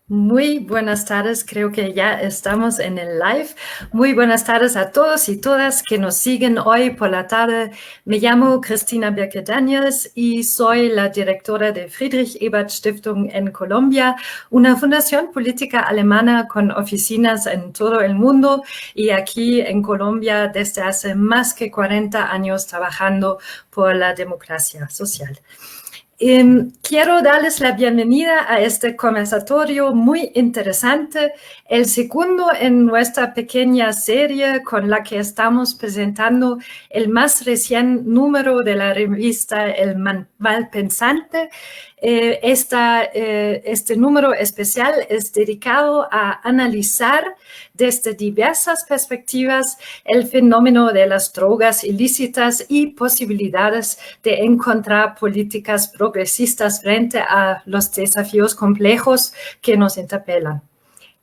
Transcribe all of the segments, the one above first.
Muy buenas tardes, creo que ya estamos en el live. Muy buenas tardes a todos y todas que nos siguen hoy por la tarde. Me llamo Cristina Birke-Daniels y soy la directora de Friedrich Ebert Stiftung en Colombia, una fundación política alemana con oficinas en todo el mundo y aquí en Colombia desde hace más que 40 años trabajando por la democracia social. Quiero darles la bienvenida a este conversatorio muy interesante, el segundo en nuestra pequeña serie con la que estamos presentando el más reciente número de la revista El Malpensante. Este número especial es dedicado a analizar desde diversas perspectivas el fenómeno de las drogas ilícitas y posibilidades de encontrar políticas progresistas frente a los desafíos complejos que nos interpelan.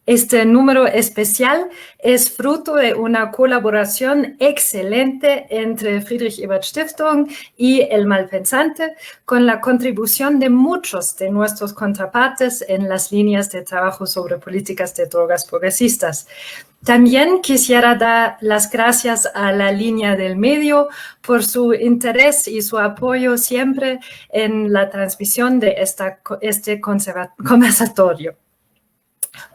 Este número especial es fruto de una colaboración excelente entre Friedrich Ebert Stiftung y El Malpensante, con la contribución de muchos de nuestros contrapartes en las líneas de trabajo sobre políticas de drogas progresistas. También quisiera dar las gracias a la línea del medio por su interés y su apoyo siempre en la transmisión de este conversatorio.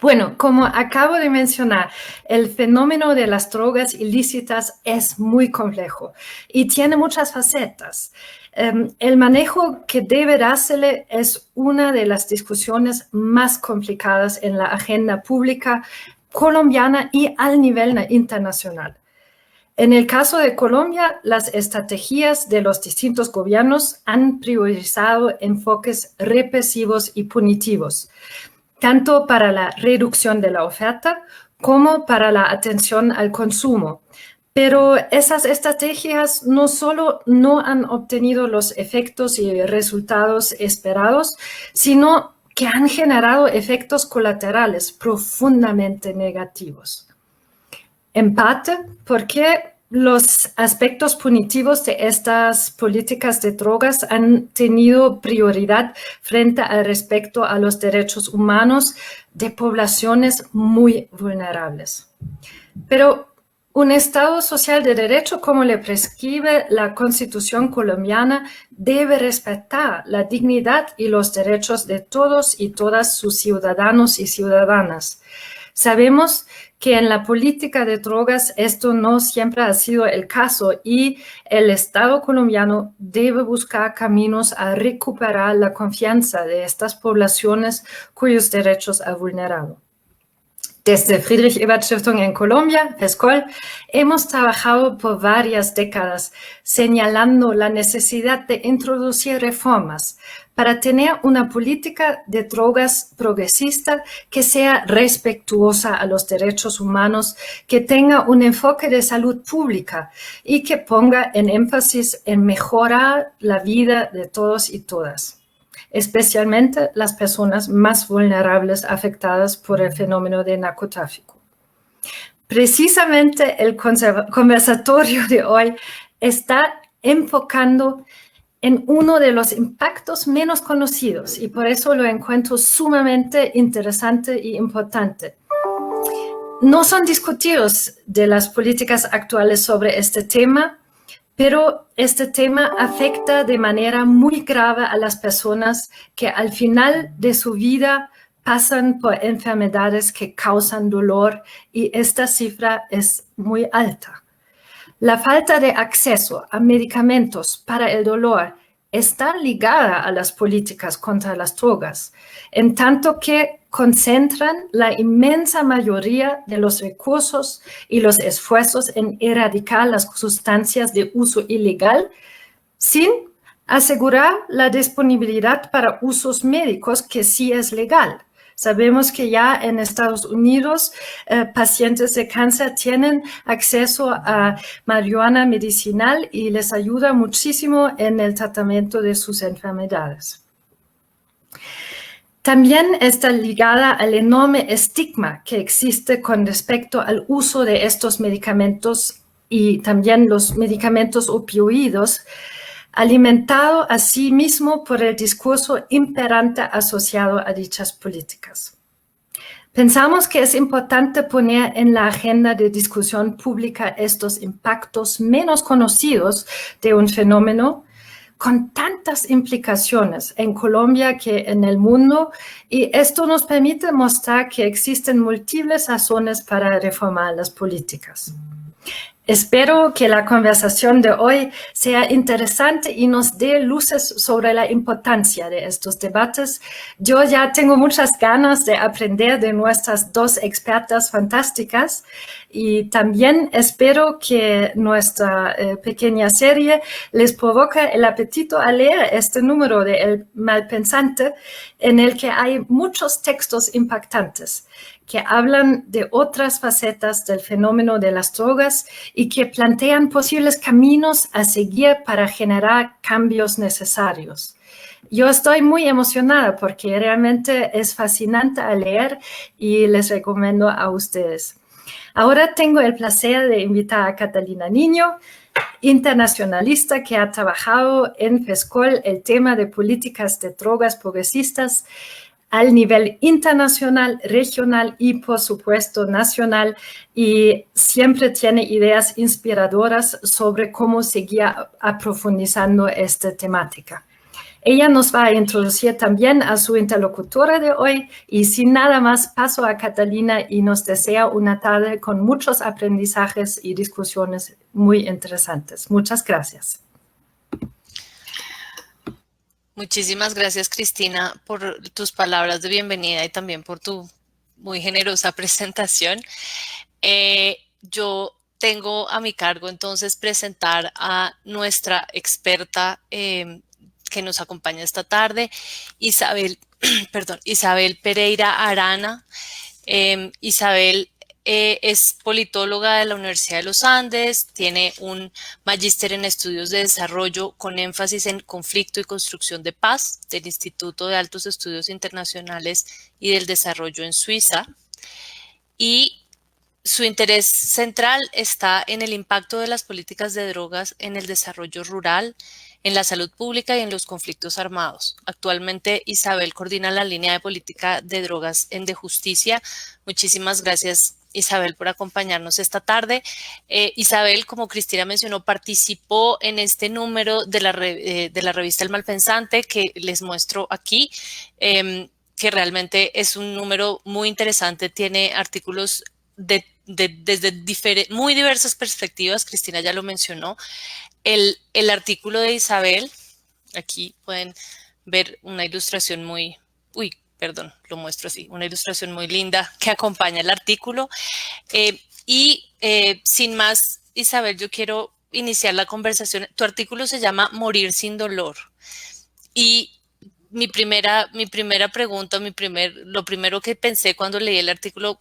Bueno, como acabo de mencionar, el fenómeno de las drogas ilícitas es muy complejo y tiene muchas facetas. El manejo que debe dársele es una de las discusiones más complicadas en la agenda pública colombiana y al nivel internacional. En el caso de Colombia, las estrategias de los distintos gobiernos han priorizado enfoques represivos y punitivos, tanto para la reducción de la oferta como para la atención al consumo. Pero esas estrategias no solo no han obtenido los efectos y resultados esperados, sino que han generado efectos colaterales profundamente negativos. En parte porque los aspectos punitivos de estas políticas de drogas han tenido prioridad frente al respeto a los derechos humanos de poblaciones muy vulnerables. Pero un Estado social de derecho, como le prescribe la Constitución colombiana, debe respetar la dignidad y los derechos de todos y todas sus ciudadanos y ciudadanas. Sabemos que en la política de drogas esto no siempre ha sido el caso y el Estado colombiano debe buscar caminos a recuperar la confianza de estas poblaciones cuyos derechos ha vulnerado. Desde Friedrich Ebert Stiftung en Colombia, FESCOL, hemos trabajado por varias décadas señalando la necesidad de introducir reformas para tener una política de drogas progresista que sea respetuosa a los derechos humanos, que tenga un enfoque de salud pública y que ponga en énfasis en mejorar la vida de todos y todas, especialmente las personas más vulnerables afectadas por el fenómeno de narcotráfico. Precisamente el conversatorio de hoy está enfocando en uno de los impactos menos conocidos y por eso lo encuentro sumamente interesante e importante. No son discutidos de las políticas actuales sobre este tema, pero este tema afecta de manera muy grave a las personas que al final de su vida pasan por enfermedades que causan dolor y esta cifra es muy alta. La falta de acceso a medicamentos para el dolor está ligada a las políticas contra las drogas, en tanto que concentran la inmensa mayoría de los recursos y los esfuerzos en erradicar las sustancias de uso ilegal sin asegurar la disponibilidad para usos médicos que sí es legal. Sabemos que ya en Estados Unidos pacientes de cáncer tienen acceso a marihuana medicinal y les ayuda muchísimo en el tratamiento de sus enfermedades. También está ligada al enorme estigma que existe con respecto al uso de estos medicamentos y también los medicamentos opioides, alimentado asimismo por el discurso imperante asociado a dichas políticas. Pensamos que es importante poner en la agenda de discusión pública estos impactos menos conocidos de un fenómeno con tantas implicaciones en Colombia que en el mundo, y esto nos permite mostrar que existen múltiples razones para reformar las políticas. Espero que la conversación de hoy sea interesante y nos dé luces sobre la importancia de estos debates. Yo ya tengo muchas ganas de aprender de nuestras dos expertas fantásticas y también espero que nuestra pequeña serie les provoque el apetito a leer este número de El Malpensante, en el que hay muchos textos impactantes que hablan de otras facetas del fenómeno de las drogas y que plantean posibles caminos a seguir para generar cambios necesarios. Yo estoy muy emocionada porque realmente es fascinante a leer y les recomiendo a ustedes. Ahora tengo el placer de invitar a Catalina Niño, internacionalista que ha trabajado en FESCOL el tema de políticas de drogas progresistas al nivel internacional, regional y, por supuesto, nacional, y siempre tiene ideas inspiradoras sobre cómo seguir aprofundizando esta temática. Ella nos va a introducir también a su interlocutora de hoy y sin nada más paso a Catalina y nos desea una tarde con muchos aprendizajes y discusiones muy interesantes. Muchas gracias. Muchísimas gracias, Cristina, por tus palabras de bienvenida y también por tu muy generosa presentación. Yo tengo a mi cargo entonces presentar a nuestra experta que nos acompaña esta tarde, Isabel Pereira Arana. Isabel es politóloga de la Universidad de los Andes, tiene un magíster en estudios de desarrollo con énfasis en conflicto y construcción de paz del Instituto de Altos Estudios Internacionales y del Desarrollo en Suiza. Y su interés central está en el impacto de las políticas de drogas en el desarrollo rural, en la salud pública y en los conflictos armados. Actualmente, Isabel coordina la línea de política de drogas en De Justicia. Muchísimas gracias, Isabel, por acompañarnos esta tarde. Isabel, como Cristina mencionó, participó en este número de la revista El Malpensante que les muestro aquí, que realmente es un número muy interesante, tiene artículos desde muy diversas perspectivas. Cristina ya lo mencionó. El artículo de Isabel, aquí pueden ver una ilustración lo muestro así, una ilustración muy linda que acompaña el artículo. Sin más, Isabel, yo quiero iniciar la conversación. Tu artículo se llama Morir sin dolor. Y mi primera pregunta, lo primero que pensé cuando leí el artículo,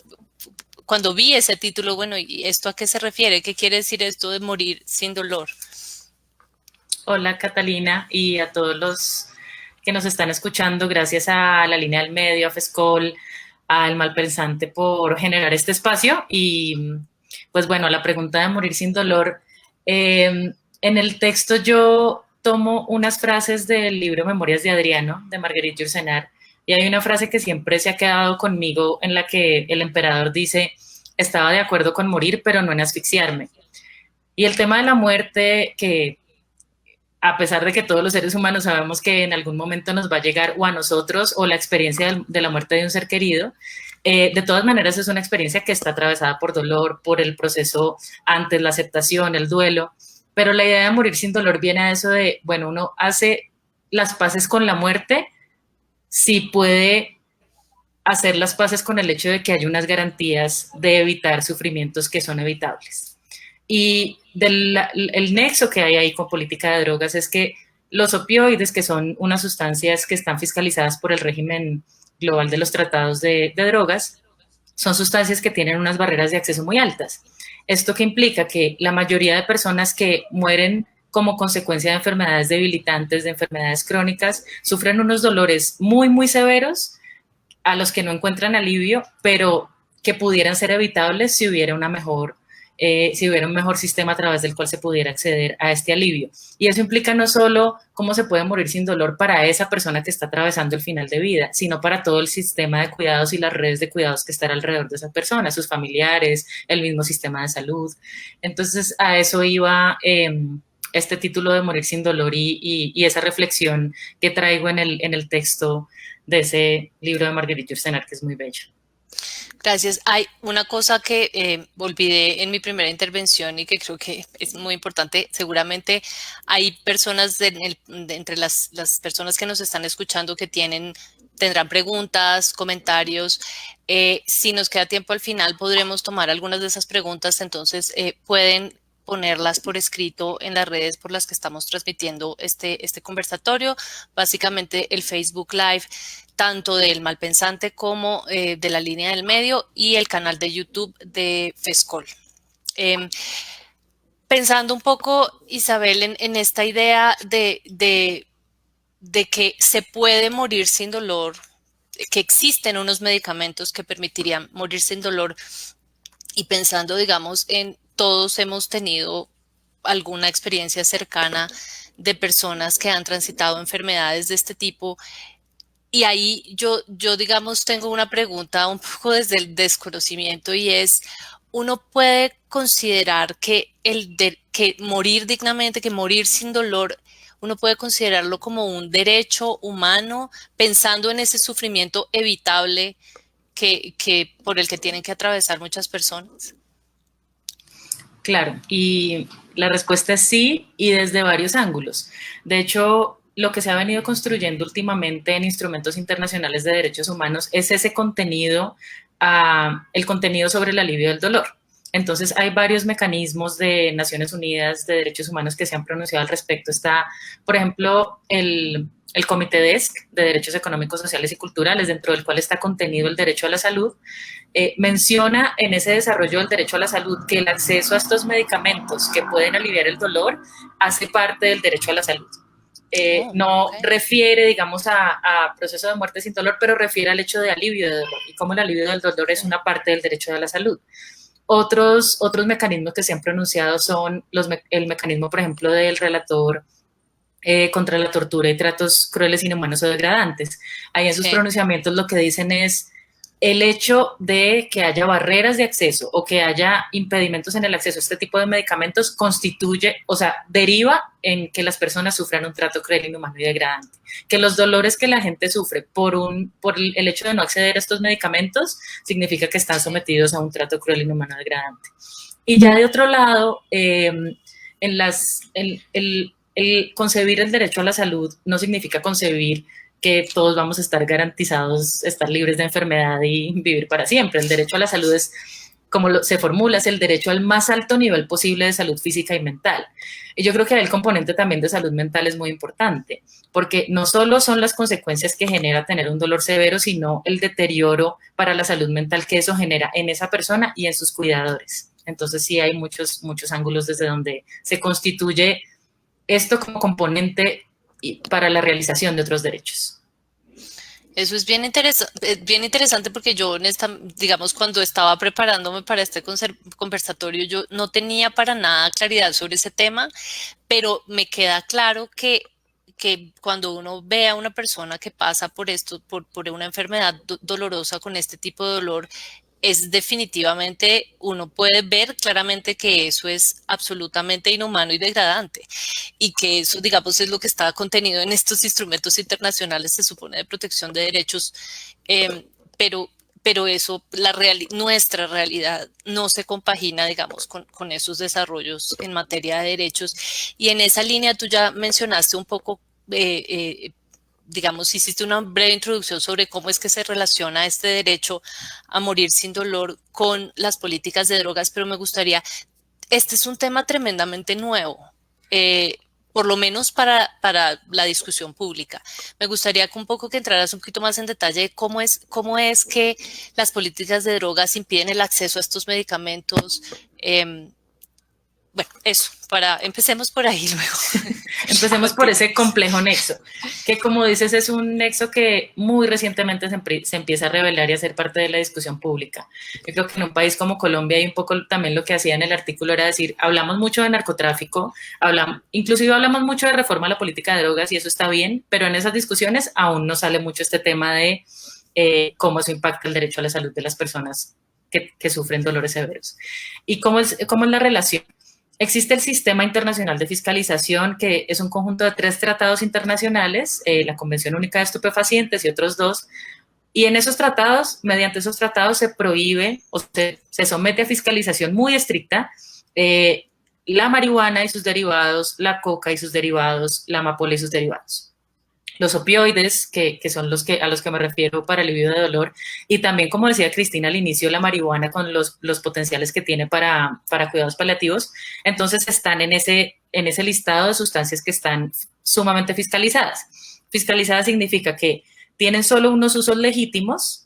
cuando vi ese título, bueno, ¿y esto a qué se refiere? ¿Qué quiere decir esto de morir sin dolor? Hola, Catalina, y a todos los que nos están escuchando. Gracias a la Línea del Medio, a FESCOL, al Malpensante por generar este espacio. Y pues bueno, la pregunta de morir sin dolor. En el texto yo tomo unas frases del libro Memorias de Adriano, de Marguerite Yourcenar, y hay una frase que siempre se ha quedado conmigo en la que el emperador dice: estaba de acuerdo con morir, pero no en asfixiarme. Y el tema de la muerte, que a pesar de que todos los seres humanos sabemos que en algún momento nos va a llegar o a nosotros o la experiencia de la muerte de un ser querido, de todas maneras es una experiencia que está atravesada por dolor, por el proceso antes, la aceptación, el duelo, pero la idea de morir sin dolor viene a eso de, bueno, uno hace las paces con la muerte si puede hacer las paces con el hecho de que hay unas garantías de evitar sufrimientos que son evitables. Y el nexo que hay ahí con política de drogas es que los opioides, que son unas sustancias que están fiscalizadas por el régimen global de los tratados de drogas, son sustancias que tienen unas barreras de acceso muy altas. Esto que implica que la mayoría de personas que mueren como consecuencia de enfermedades debilitantes, de enfermedades crónicas, sufren unos dolores muy, muy severos a los que no encuentran alivio, pero que pudieran ser evitables si hubiera una mejor si hubiera un mejor sistema a través del cual se pudiera acceder a este alivio. Y eso implica no solo cómo se puede morir sin dolor para esa persona que está atravesando el final de vida, sino para todo el sistema de cuidados y las redes de cuidados que están alrededor de esa persona, sus familiares, el mismo sistema de salud. Entonces, a eso iba este título de Morir sin dolor y esa reflexión que traigo en el texto de ese libro de Marguerite Yourcenar, que es muy bello. Gracias. Hay una cosa que olvidé en mi primera intervención y que creo que es muy importante. Seguramente hay personas entre las personas que nos están escuchando que tendrán preguntas, comentarios. Si nos queda tiempo al final, podremos tomar algunas de esas preguntas. Entonces, pueden ponerlas por escrito en las redes por las que estamos transmitiendo este conversatorio. Básicamente, el Facebook Live, tanto del Malpensante como de la línea del medio, y el canal de YouTube de FESCOL. Pensando un poco, Isabel, en esta idea de que se puede morir sin dolor, que existen unos medicamentos que permitirían morir sin dolor, y pensando, digamos, en todos hemos tenido alguna experiencia cercana de personas que han transitado enfermedades de este tipo. Y ahí yo, digamos, tengo una pregunta un poco desde el desconocimiento, y es, ¿uno puede considerar que que morir dignamente, que morir sin dolor, uno puede considerarlo como un derecho humano, pensando en ese sufrimiento evitable por el que tienen que atravesar muchas personas? Claro, y la respuesta es sí, y desde varios ángulos. De hecho, lo que se ha venido construyendo últimamente en instrumentos internacionales de derechos humanos es ese contenido, el contenido sobre el alivio del dolor. Entonces, hay varios mecanismos de Naciones Unidas de Derechos Humanos que se han pronunciado al respecto. Está, por ejemplo, el Comité DESC de Derechos Económicos, Sociales y Culturales, dentro del cual está contenido el derecho a la salud. Menciona en ese desarrollo del derecho a la salud que el acceso a estos medicamentos que pueden aliviar el dolor hace parte del derecho a la salud. No refiere, digamos, a proceso de muerte sin dolor, pero refiere al hecho de alivio de dolor, y cómo el alivio del dolor es una parte del derecho a la salud. Otros mecanismos que se han pronunciado son el mecanismo, por ejemplo, del relator contra la tortura y tratos crueles, inhumanos o degradantes. Ahí en sus pronunciamientos lo que dicen es el hecho de que haya barreras de acceso o que haya impedimentos en el acceso a este tipo de medicamentos constituye, o sea, deriva en que las personas sufran un trato cruel, inhumano y degradante. Que los dolores que la gente sufre por el hecho de no acceder a estos medicamentos significa que están sometidos a un trato cruel, inhumano y degradante. Y ya de otro lado, el concebir el derecho a la salud no significa concebir que todos vamos a estar garantizados, estar libres de enfermedad y vivir para siempre. El derecho a la salud es, como se formula, es el derecho al más alto nivel posible de salud física y mental. Y yo creo que el componente también de salud mental es muy importante, porque no solo son las consecuencias que genera tener un dolor severo, sino el deterioro para la salud mental que eso genera en esa persona y en sus cuidadores. Entonces sí hay muchos ángulos desde donde se constituye esto como componente para la realización de otros derechos. Eso es bien interesante porque yo, digamos, cuando estaba preparándome para este conversatorio, yo no tenía para nada claridad sobre ese tema, pero me queda claro que cuando uno ve a una persona que pasa por esto, por una enfermedad dolorosa con este tipo de dolor, es definitivamente, uno puede ver claramente que eso es absolutamente inhumano y degradante, y que eso, digamos, es lo que está contenido en estos instrumentos internacionales, se supone, de protección de derechos, pero eso, nuestra realidad no se compagina, digamos, con esos desarrollos en materia de derechos. Y en esa línea tú ya mencionaste un poco, digamos, hiciste una breve introducción sobre cómo es que se relaciona este derecho a morir sin dolor con las políticas de drogas, pero me gustaría, este es un tema tremendamente nuevo, por lo menos para la discusión pública. Me gustaría que un poco que entraras un poquito más en detalle de cómo es que las políticas de drogas impiden el acceso a estos medicamentos, bueno, eso, empecemos por ahí luego. Empecemos por ese complejo nexo, que como dices es un nexo que muy recientemente se empieza a revelar y a ser parte de la discusión pública. Yo creo que en un país como Colombia y un poco también lo que hacía en el artículo era decir, hablamos mucho de narcotráfico, inclusive hablamos mucho de reforma a la política de drogas y eso está bien, pero en esas discusiones aún no sale mucho este tema de cómo eso impacta el derecho a la salud de las personas que sufren dolores severos. ¿Y cómo es la relación? Existe el Sistema Internacional de Fiscalización, que es un conjunto de 3 tratados internacionales, la Convención Única de Estupefacientes y otros 2, y en esos tratados, mediante esos tratados se prohíbe o se somete a fiscalización muy estricta la marihuana y sus derivados, la coca y sus derivados, la amapola y sus derivados. Los opioides, que son a los que me refiero para alivio de dolor, y también, como decía Cristina al inicio, la marihuana con los potenciales que tiene para cuidados paliativos, entonces están en ese listado de sustancias que están sumamente fiscalizadas. Fiscalizadas significa que tienen solo unos usos legítimos,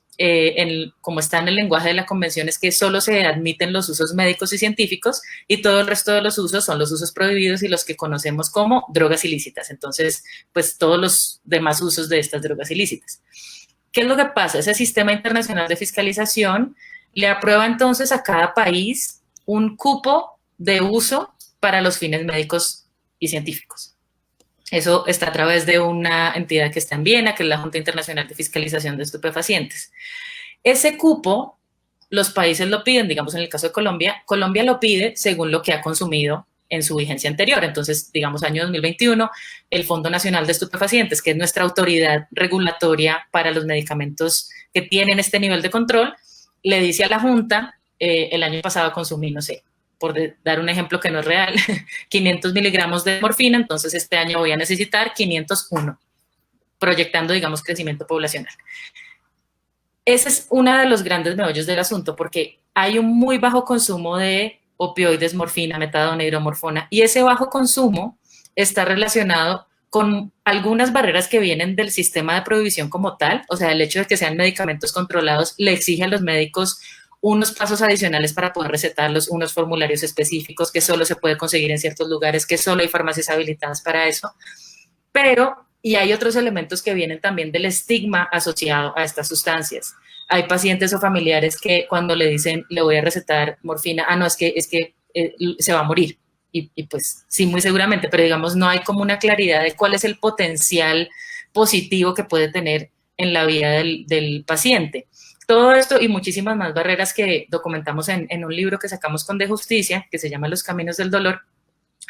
como está en el lenguaje de la convención, es que solo se admiten los usos médicos y científicos y todo el resto de los usos son los usos prohibidos y los que conocemos como drogas ilícitas. Entonces, pues todos los demás usos de estas drogas ilícitas. ¿Qué es lo que pasa? Ese sistema internacional de fiscalización le aprueba entonces a cada país un cupo de uso para los fines médicos y científicos. Eso está a través de una entidad que está en Viena, que es la Junta Internacional de Fiscalización de Estupefacientes. Ese cupo, los países lo piden, digamos en el caso de Colombia, Colombia lo pide según lo que ha consumido en su vigencia anterior. Entonces, digamos, año 2021, el Fondo Nacional de Estupefacientes, que es nuestra autoridad regulatoria para los medicamentos que tienen este nivel de control, le dice a la Junta, el año pasado consumí, no sé, por dar un ejemplo que no es real, 500 miligramos de morfina, entonces este año voy a necesitar 501, proyectando, digamos, crecimiento poblacional. Ese es uno de los grandes meollos del asunto, porque hay un muy bajo consumo de opioides, morfina, metadona, hidromorfona, y ese bajo consumo está relacionado con algunas barreras que vienen del sistema de prohibición como tal, o sea, el hecho de que sean medicamentos controlados le exige a los médicos unos pasos adicionales para poder recetarlos, unos formularios específicos que solo se puede conseguir en ciertos lugares, que solo hay farmacias habilitadas para eso, pero, y hay otros elementos que vienen también del estigma asociado a estas sustancias. Hay pacientes o familiares que cuando le dicen, le voy a recetar morfina, no, es que se va a morir. Y pues sí, muy seguramente, pero digamos, no hay como una claridad de cuál es el potencial positivo que puede tener en la vida del paciente. Todo esto y muchísimas más barreras que documentamos en un libro que sacamos con De Justicia, que se llama Los Caminos del Dolor,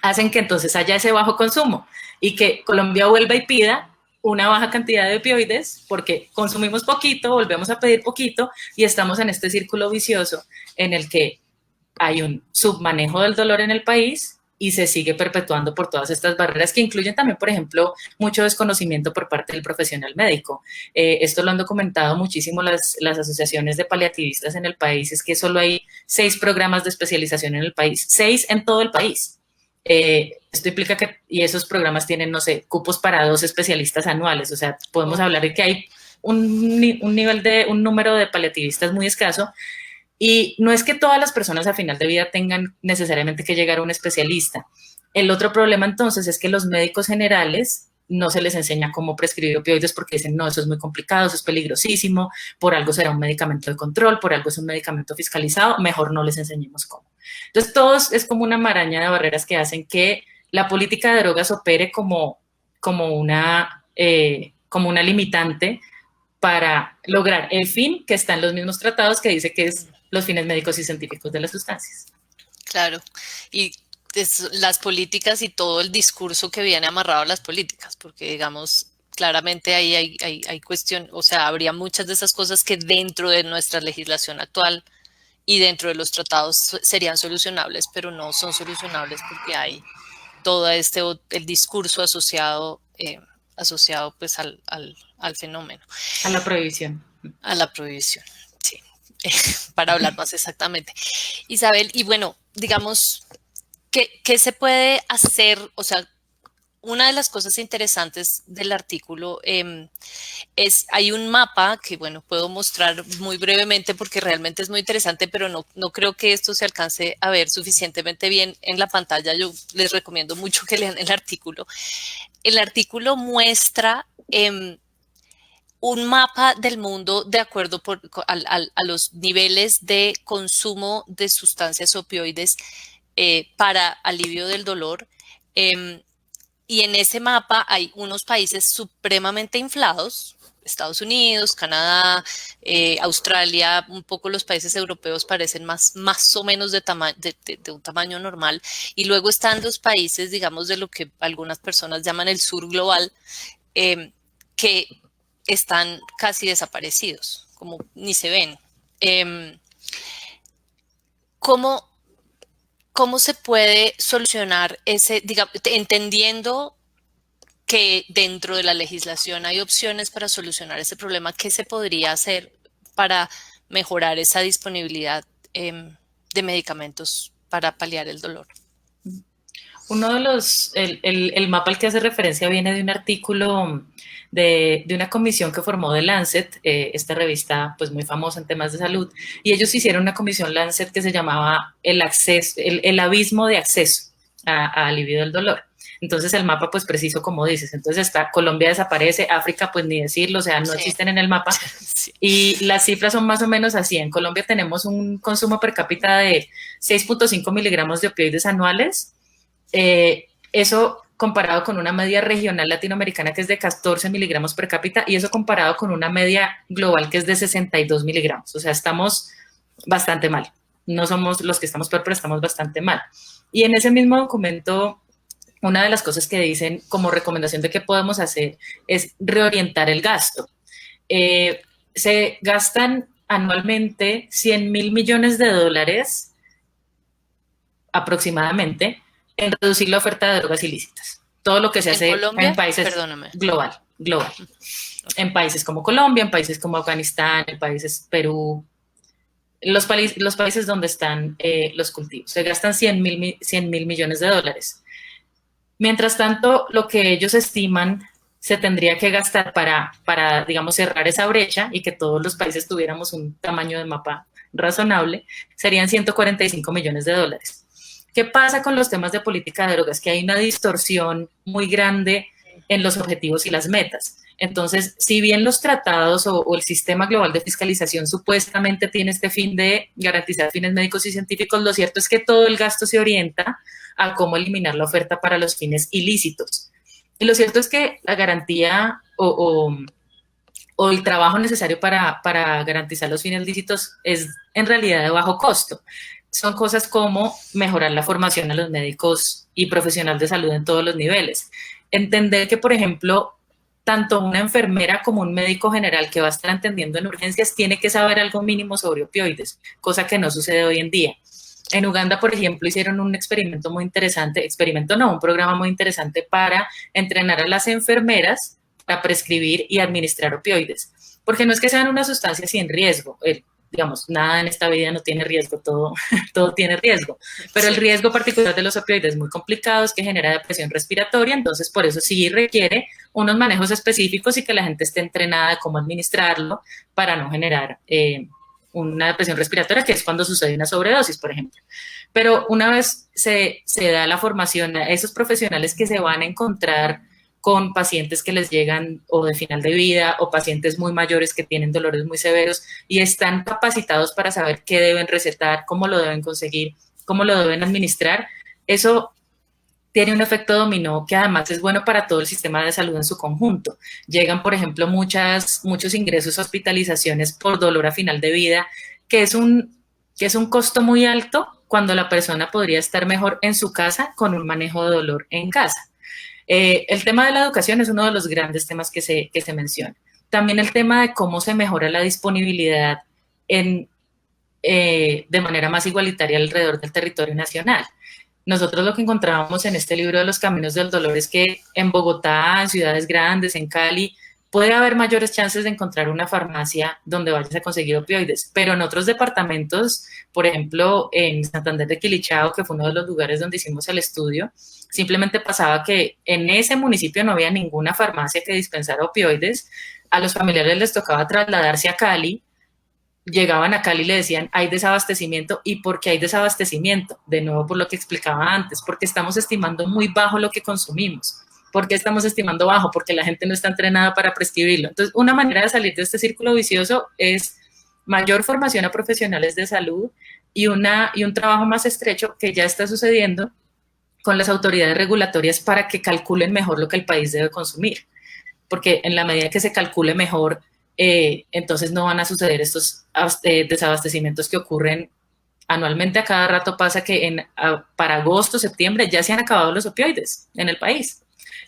hacen que entonces haya ese bajo consumo y que Colombia vuelva y pida una baja cantidad de opioides porque consumimos poquito, volvemos a pedir poquito y estamos en este círculo vicioso en el que hay un submanejo del dolor en el país y se sigue perpetuando por todas estas barreras que incluyen también, por ejemplo, mucho desconocimiento por parte del profesional médico. Esto lo han documentado muchísimo las asociaciones de paliativistas en el país, es que solo hay 6 programas de especialización en el país, 6 en todo el país. Esto implica y esos programas tienen, no sé, cupos para 2 especialistas anuales, o sea, podemos hablar de que hay un número de paliativistas muy escaso. Y no es que todas las personas a final de vida tengan necesariamente que llegar a un especialista. El otro problema entonces es que los médicos generales no se les enseña cómo prescribir opioides porque dicen, no, eso es muy complicado, eso es peligrosísimo, por algo será un medicamento de control, por algo es un medicamento fiscalizado, mejor no les enseñemos cómo. Entonces, todo es como una maraña de barreras que hacen que la política de drogas opere como una limitante para lograr el fin que está en los mismos tratados que dice que es los fines médicos y científicos de las sustancias. Claro, y las políticas y todo el discurso que viene amarrado a las políticas, porque digamos, claramente ahí hay cuestión, o sea, habría muchas de esas cosas que dentro de nuestra legislación actual y dentro de los tratados serían solucionables, pero no son solucionables porque hay todo el discurso asociado pues al fenómeno. A la prohibición. A la prohibición, sí. Para hablar más exactamente. Isabel, y bueno, digamos, ¿qué se puede hacer? O sea, una de las cosas interesantes del artículo hay un mapa que, bueno, puedo mostrar muy brevemente porque realmente es muy interesante, pero no creo que esto se alcance a ver suficientemente bien en la pantalla. Yo les recomiendo mucho que lean el artículo. El artículo muestra un mapa del mundo de acuerdo a los niveles de consumo de sustancias opioides para alivio del dolor. Y en ese mapa hay unos países supremamente inflados, Estados Unidos, Canadá, Australia, un poco los países europeos parecen más o menos de un tamaño normal. Y luego están los países, digamos, de lo que algunas personas llaman el sur global, que están casi desaparecidos, como ni se ven. ¿Cómo se puede solucionar ese, digamos, entendiendo que dentro de la legislación hay opciones para solucionar ese problema? ¿Qué se podría hacer para mejorar esa disponibilidad de medicamentos para paliar el dolor? Uno de el mapa al que hace referencia viene de un artículo de una comisión que formó The Lancet, esta revista pues muy famosa en temas de salud, y ellos hicieron una comisión Lancet que se llamaba el abismo de acceso a alivio del dolor. Entonces el mapa pues preciso como dices, entonces está Colombia desaparece, África pues ni decirlo, o sea, no existen en el mapa, y las cifras son más o menos así. En Colombia tenemos un consumo per cápita de 6.5 miligramos de opioides anuales. Eso comparado con una media regional latinoamericana que es de 14 miligramos per cápita, y eso comparado con una media global que es de 62 miligramos. O sea, estamos bastante mal. No somos los que estamos peor, pero estamos bastante mal. Y en ese mismo documento, una de las cosas que dicen como recomendación de qué podemos hacer es reorientar el gasto. Se gastan anualmente 100.000 millones de dólares aproximadamente en reducir la oferta de drogas ilícitas. Todo lo que se hace en países global. En países como Colombia, en países como Afganistán, en países Perú, los países donde están los cultivos. Se gastan 100.000 millones de dólares. Mientras tanto, lo que ellos estiman se tendría que gastar para, digamos, cerrar esa brecha y que todos los países tuviéramos un tamaño de mapa razonable, serían 145 millones de dólares. ¿Qué pasa con los temas de política de drogas? Que hay una distorsión muy grande en los objetivos y las metas. Entonces, si bien los tratados o el sistema global de fiscalización supuestamente tiene este fin de garantizar fines médicos y científicos, lo cierto es que todo el gasto se orienta a cómo eliminar la oferta para los fines ilícitos. Y lo cierto es que la garantía o el trabajo necesario para garantizar los fines lícitos es en realidad de bajo costo. Son cosas como mejorar la formación a los médicos y profesionales de salud en todos los niveles. Entender que, por ejemplo, tanto una enfermera como un médico general que va a estar atendiendo en urgencias tiene que saber algo mínimo sobre opioides, cosa que no sucede hoy en día. En Uganda, por ejemplo, hicieron un experimento muy interesante, un programa muy interesante para entrenar a las enfermeras a prescribir y administrar opioides, porque no es que sean una sustancia sin riesgo, digamos, nada en esta vida no tiene riesgo, todo tiene riesgo, pero el riesgo particular de los opioides es muy complicado, es que genera depresión respiratoria, entonces por eso sí requiere unos manejos específicos y que la gente esté entrenada de cómo administrarlo para no generar una depresión respiratoria, que es cuando sucede una sobredosis, por ejemplo. Pero una vez se da la formación a esos profesionales que se van a encontrar con pacientes que les llegan o de final de vida o pacientes muy mayores que tienen dolores muy severos y están capacitados para saber qué deben recetar, cómo lo deben conseguir, cómo lo deben administrar, eso tiene un efecto dominó que además es bueno para todo el sistema de salud en su conjunto. Llegan, por ejemplo, muchos ingresos a hospitalizaciones por dolor a final de vida, que es un costo muy alto cuando la persona podría estar mejor en su casa con un manejo de dolor en casa. El tema de la educación es uno de los grandes temas que se menciona. También el tema de cómo se mejora la disponibilidad de manera más igualitaria alrededor del territorio nacional. Nosotros lo que encontrábamos en este libro de los caminos del dolor es que en Bogotá, en ciudades grandes, en Cali, puede haber mayores chances de encontrar una farmacia donde vayas a conseguir opioides, pero en otros departamentos, por ejemplo, en Santander de Quilichao, que fue uno de los lugares donde hicimos el estudio, simplemente pasaba que en ese municipio no había ninguna farmacia que dispensara opioides, a los familiares les tocaba trasladarse a Cali, llegaban a Cali y le decían, hay desabastecimiento. ¿Y por qué hay desabastecimiento? De nuevo, por lo que explicaba antes, porque estamos estimando muy bajo lo que consumimos. ¿Por qué estamos estimando bajo? Porque la gente no está entrenada para prescribirlo. Entonces, una manera de salir de este círculo vicioso es mayor formación a profesionales de salud y un trabajo más estrecho que ya está sucediendo con las autoridades regulatorias para que calculen mejor lo que el país debe consumir. Porque en la medida que se calcule mejor, entonces no van a suceder estos desabastecimientos que ocurren anualmente. A cada rato pasa que para agosto, septiembre ya se han acabado los opioides en el país.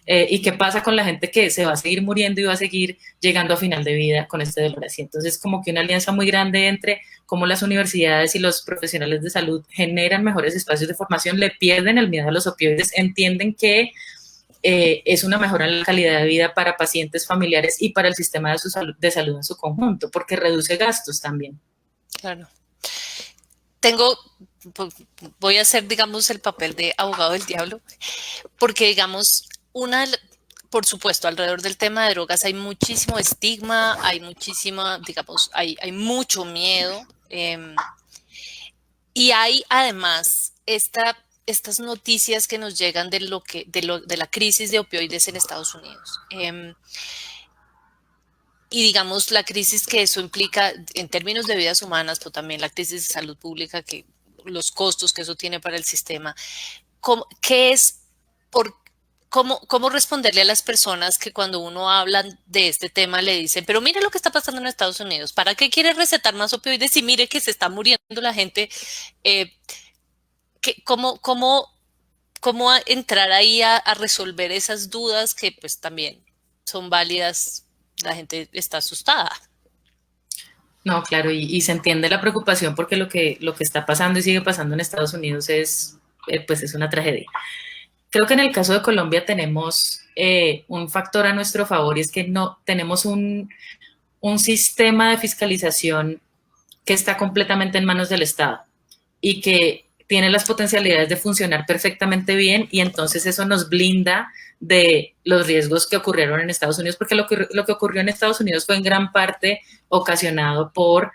¿Y qué pasa con la gente que se va a seguir muriendo y va a seguir llegando a final de vida con este dolor así? Entonces, como que una alianza muy grande entre cómo las universidades y los profesionales de salud generan mejores espacios de formación, le pierden el miedo a los opioides, entienden que es una mejora en la calidad de vida para pacientes, familiares y para el sistema de salud en su conjunto, porque reduce gastos también. Claro. Voy a hacer, digamos, el papel de abogado del diablo, porque, digamos, por supuesto, alrededor del tema de drogas hay muchísimo estigma, hay muchísima, digamos, hay mucho miedo, y hay además estas noticias que nos llegan de la crisis de opioides en Estados Unidos. Y digamos la crisis que eso implica en términos de vidas humanas, pero también la crisis de salud pública, los costos que eso tiene para el sistema. ¿Cómo responderle a las personas que cuando uno habla de este tema le dicen, pero mire lo que está pasando en Estados Unidos, ¿para qué quiere recetar más opioides y mire que se está muriendo la gente? ¿Cómo entrar ahí a resolver esas dudas que pues también son válidas? La gente está asustada. No, claro, y se entiende la preocupación porque lo que está pasando y sigue pasando en Estados Unidos es una tragedia. Creo que en el caso de Colombia tenemos un factor a nuestro favor y es que no tenemos un sistema de fiscalización que está completamente en manos del Estado y que tiene las potencialidades de funcionar perfectamente bien, y entonces eso nos blinda de los riesgos que ocurrieron en Estados Unidos, porque lo que ocurrió en Estados Unidos fue en gran parte ocasionado por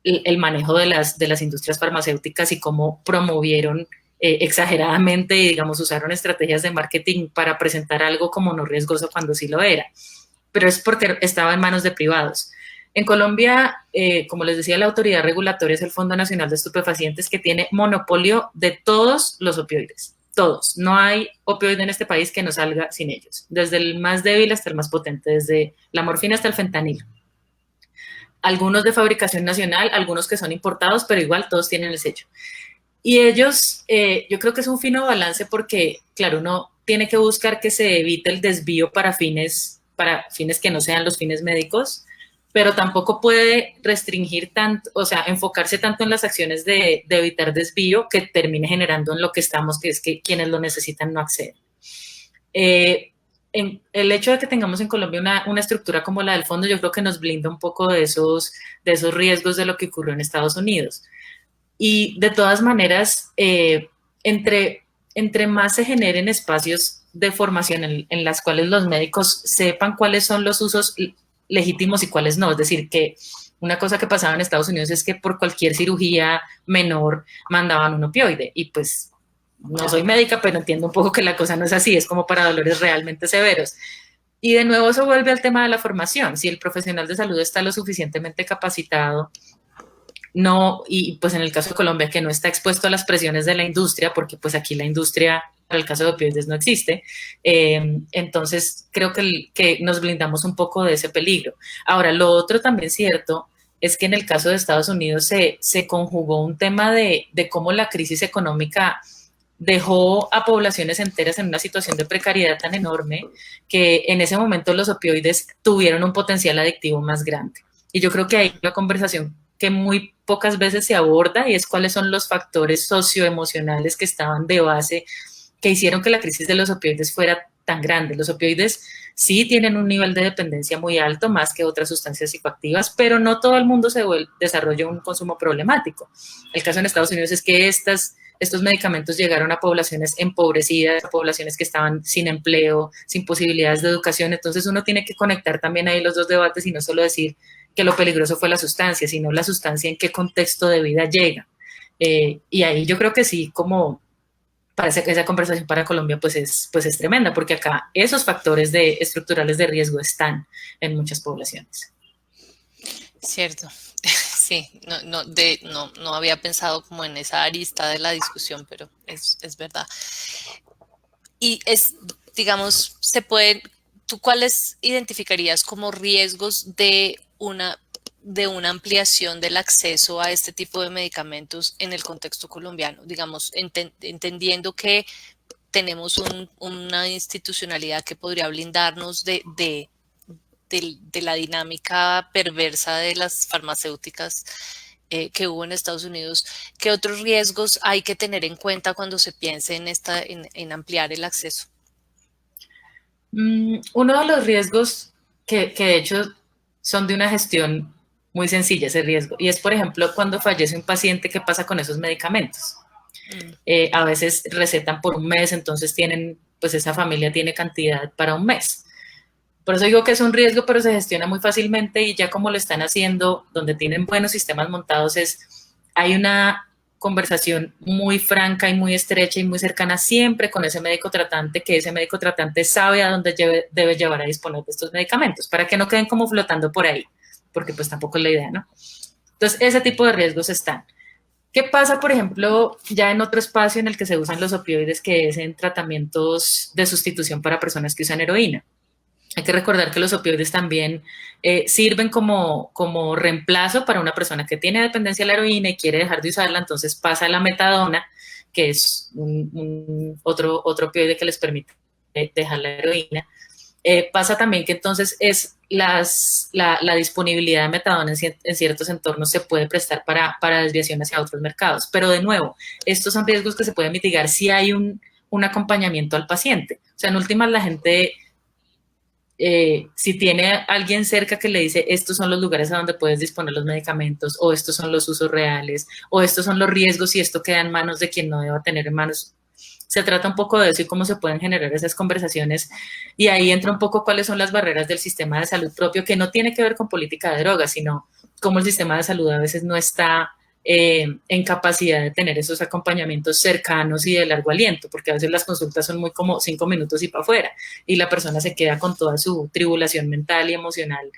el manejo de las industrias farmacéuticas y cómo promovieron exageradamente y, digamos, usaron estrategias de marketing para presentar algo como no riesgoso cuando sí lo era, pero es porque estaba en manos de privados. En Colombia, como les decía, la autoridad regulatoria es el Fondo Nacional de Estupefacientes, que tiene monopolio de todos los opioides, todos. No hay opioide en este país que no salga sin ellos, desde el más débil hasta el más potente, desde la morfina hasta el fentanilo. Algunos de fabricación nacional, algunos que son importados, pero igual todos tienen el sello. Y ellos, yo creo que es un fino balance porque, claro, uno tiene que buscar que se evite el desvío para fines que no sean los fines médicos, pero tampoco puede restringir tanto, o sea, enfocarse tanto en las acciones de evitar desvío que termine generando en lo que estamos, que es que quienes lo necesitan no acceden. El hecho de que tengamos en Colombia una estructura como la del fondo, yo creo que nos blinda un poco de esos riesgos de lo que ocurrió en Estados Unidos. Y de todas maneras, entre más se generen espacios de formación en las cuales los médicos sepan cuáles son los usos legítimos y cuáles no. Es decir, que una cosa que pasaba en Estados Unidos es que por cualquier cirugía menor mandaban un opioide, y pues no soy médica, pero entiendo un poco que la cosa no es así, es como para dolores realmente severos. Y de nuevo eso vuelve al tema de la formación. Si el profesional de salud está lo suficientemente capacitado, y pues en el caso de Colombia, que no está expuesto a las presiones de la industria, porque pues aquí la industria, para el caso de opioides, no existe, entonces creo que nos blindamos un poco de ese peligro. Ahora, lo otro también cierto es que en el caso de Estados Unidos se conjugó un tema de cómo la crisis económica dejó a poblaciones enteras en una situación de precariedad tan enorme que en ese momento los opioides tuvieron un potencial adictivo más grande. Y yo creo que hay una conversación que muy pocas veces se aborda, y es cuáles son los factores socioemocionales que estaban de base, que hicieron que la crisis de los opioides fuera tan grande. Los opioides sí tienen un nivel de dependencia muy alto, más que otras sustancias psicoactivas, pero no todo el mundo desarrolla un consumo problemático. El caso en Estados Unidos es que estos medicamentos llegaron a poblaciones empobrecidas, a poblaciones que estaban sin empleo, sin posibilidades de educación. Entonces uno tiene que conectar también ahí los dos debates y no solo decir que lo peligroso fue la sustancia, sino la sustancia en qué contexto de vida llega. Y ahí yo creo que sí, como parece que esa conversación para Colombia pues es tremenda, porque acá esos factores estructurales de riesgo están en muchas poblaciones. Cierto. Sí, no había pensado como en esa arista de la discusión, pero es verdad. Y digamos, ¿tú cuáles identificarías como riesgos de una ampliación del acceso a este tipo de medicamentos en el contexto colombiano? Digamos, entendiendo que tenemos una institucionalidad que podría blindarnos de la dinámica perversa de las farmacéuticas que hubo en Estados Unidos. ¿Qué otros riesgos hay que tener en cuenta cuando se piense en ampliar el acceso? Uno de los riesgos que de hecho son de una gestión muy sencilla, ese riesgo, y es, por ejemplo, cuando fallece un paciente, ¿qué pasa con esos medicamentos? A veces recetan por un mes, entonces pues esa familia tiene cantidad para un mes. Por eso digo que es un riesgo, pero se gestiona muy fácilmente, y ya como lo están haciendo, donde tienen buenos sistemas montados, hay una conversación muy franca y muy estrecha y muy cercana siempre con ese médico tratante, que ese médico tratante sabe a dónde debe llevar a disponer de estos medicamentos, para que no queden como flotando por ahí, porque pues tampoco es la idea, ¿no? Entonces, ese tipo de riesgos están. ¿Qué pasa, por ejemplo, ya en otro espacio en el que se usan los opioides, que es en tratamientos de sustitución para personas que usan heroína? Hay que recordar que los opioides también sirven como reemplazo para una persona que tiene dependencia de la heroína y quiere dejar de usarla, entonces pasa a la metadona, que es otro opioide que les permite dejar la heroína. Pasa también que entonces la disponibilidad de metadona en ciertos entornos se puede prestar para desviación hacia otros mercados. Pero de nuevo, estos son riesgos que se pueden mitigar si hay un acompañamiento al paciente. O sea, en últimas la gente... si tiene alguien cerca que le dice estos son los lugares a donde puedes disponer los medicamentos, o estos son los usos reales, o estos son los riesgos y esto queda en manos de quien no deba tener en manos. Se trata un poco de eso y cómo se pueden generar esas conversaciones, y ahí entra un poco cuáles son las barreras del sistema de salud propio, que no tiene que ver con política de drogas, sino cómo el sistema de salud a veces no está en capacidad de tener esos acompañamientos cercanos y de largo aliento, porque a veces las consultas son muy como 5 minutos y para afuera, y la persona se queda con toda su tribulación mental y emocional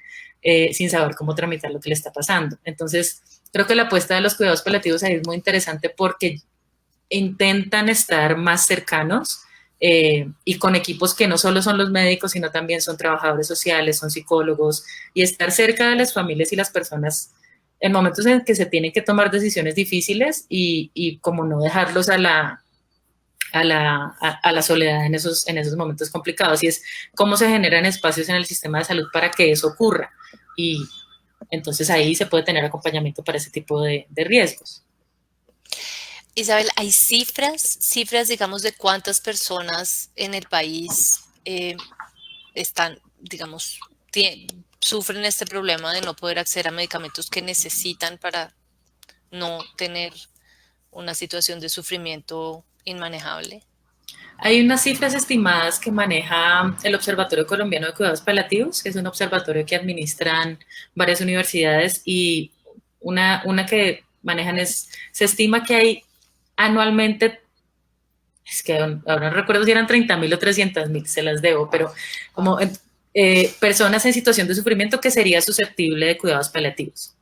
sin saber cómo tramitar lo que le está pasando. Entonces, creo que la apuesta de los cuidados paliativos ahí es muy interesante porque intentan estar más cercanos y con equipos que no solo son los médicos, sino también son trabajadores sociales, son psicólogos, y estar cerca de las familias y las personas en momentos en que se tienen que tomar decisiones difíciles y como no dejarlos a la soledad en esos momentos complicados, y es cómo se generan espacios en el sistema de salud para que eso ocurra, y entonces ahí se puede tener acompañamiento para ese tipo de riesgos. Isabel, ¿hay cifras, digamos, de cuántas personas en el país sufren este problema de no poder acceder a medicamentos que necesitan para no tener una situación de sufrimiento inmanejable? Hay unas cifras estimadas que maneja el Observatorio Colombiano de Cuidados Paliativos, que es un observatorio que administran varias universidades, y una que manejan se estima que hay anualmente, es que ahora no recuerdo si eran 30,000 o 300,000, se las debo, pero como personas en situación de sufrimiento que sería susceptible de cuidados paliativos.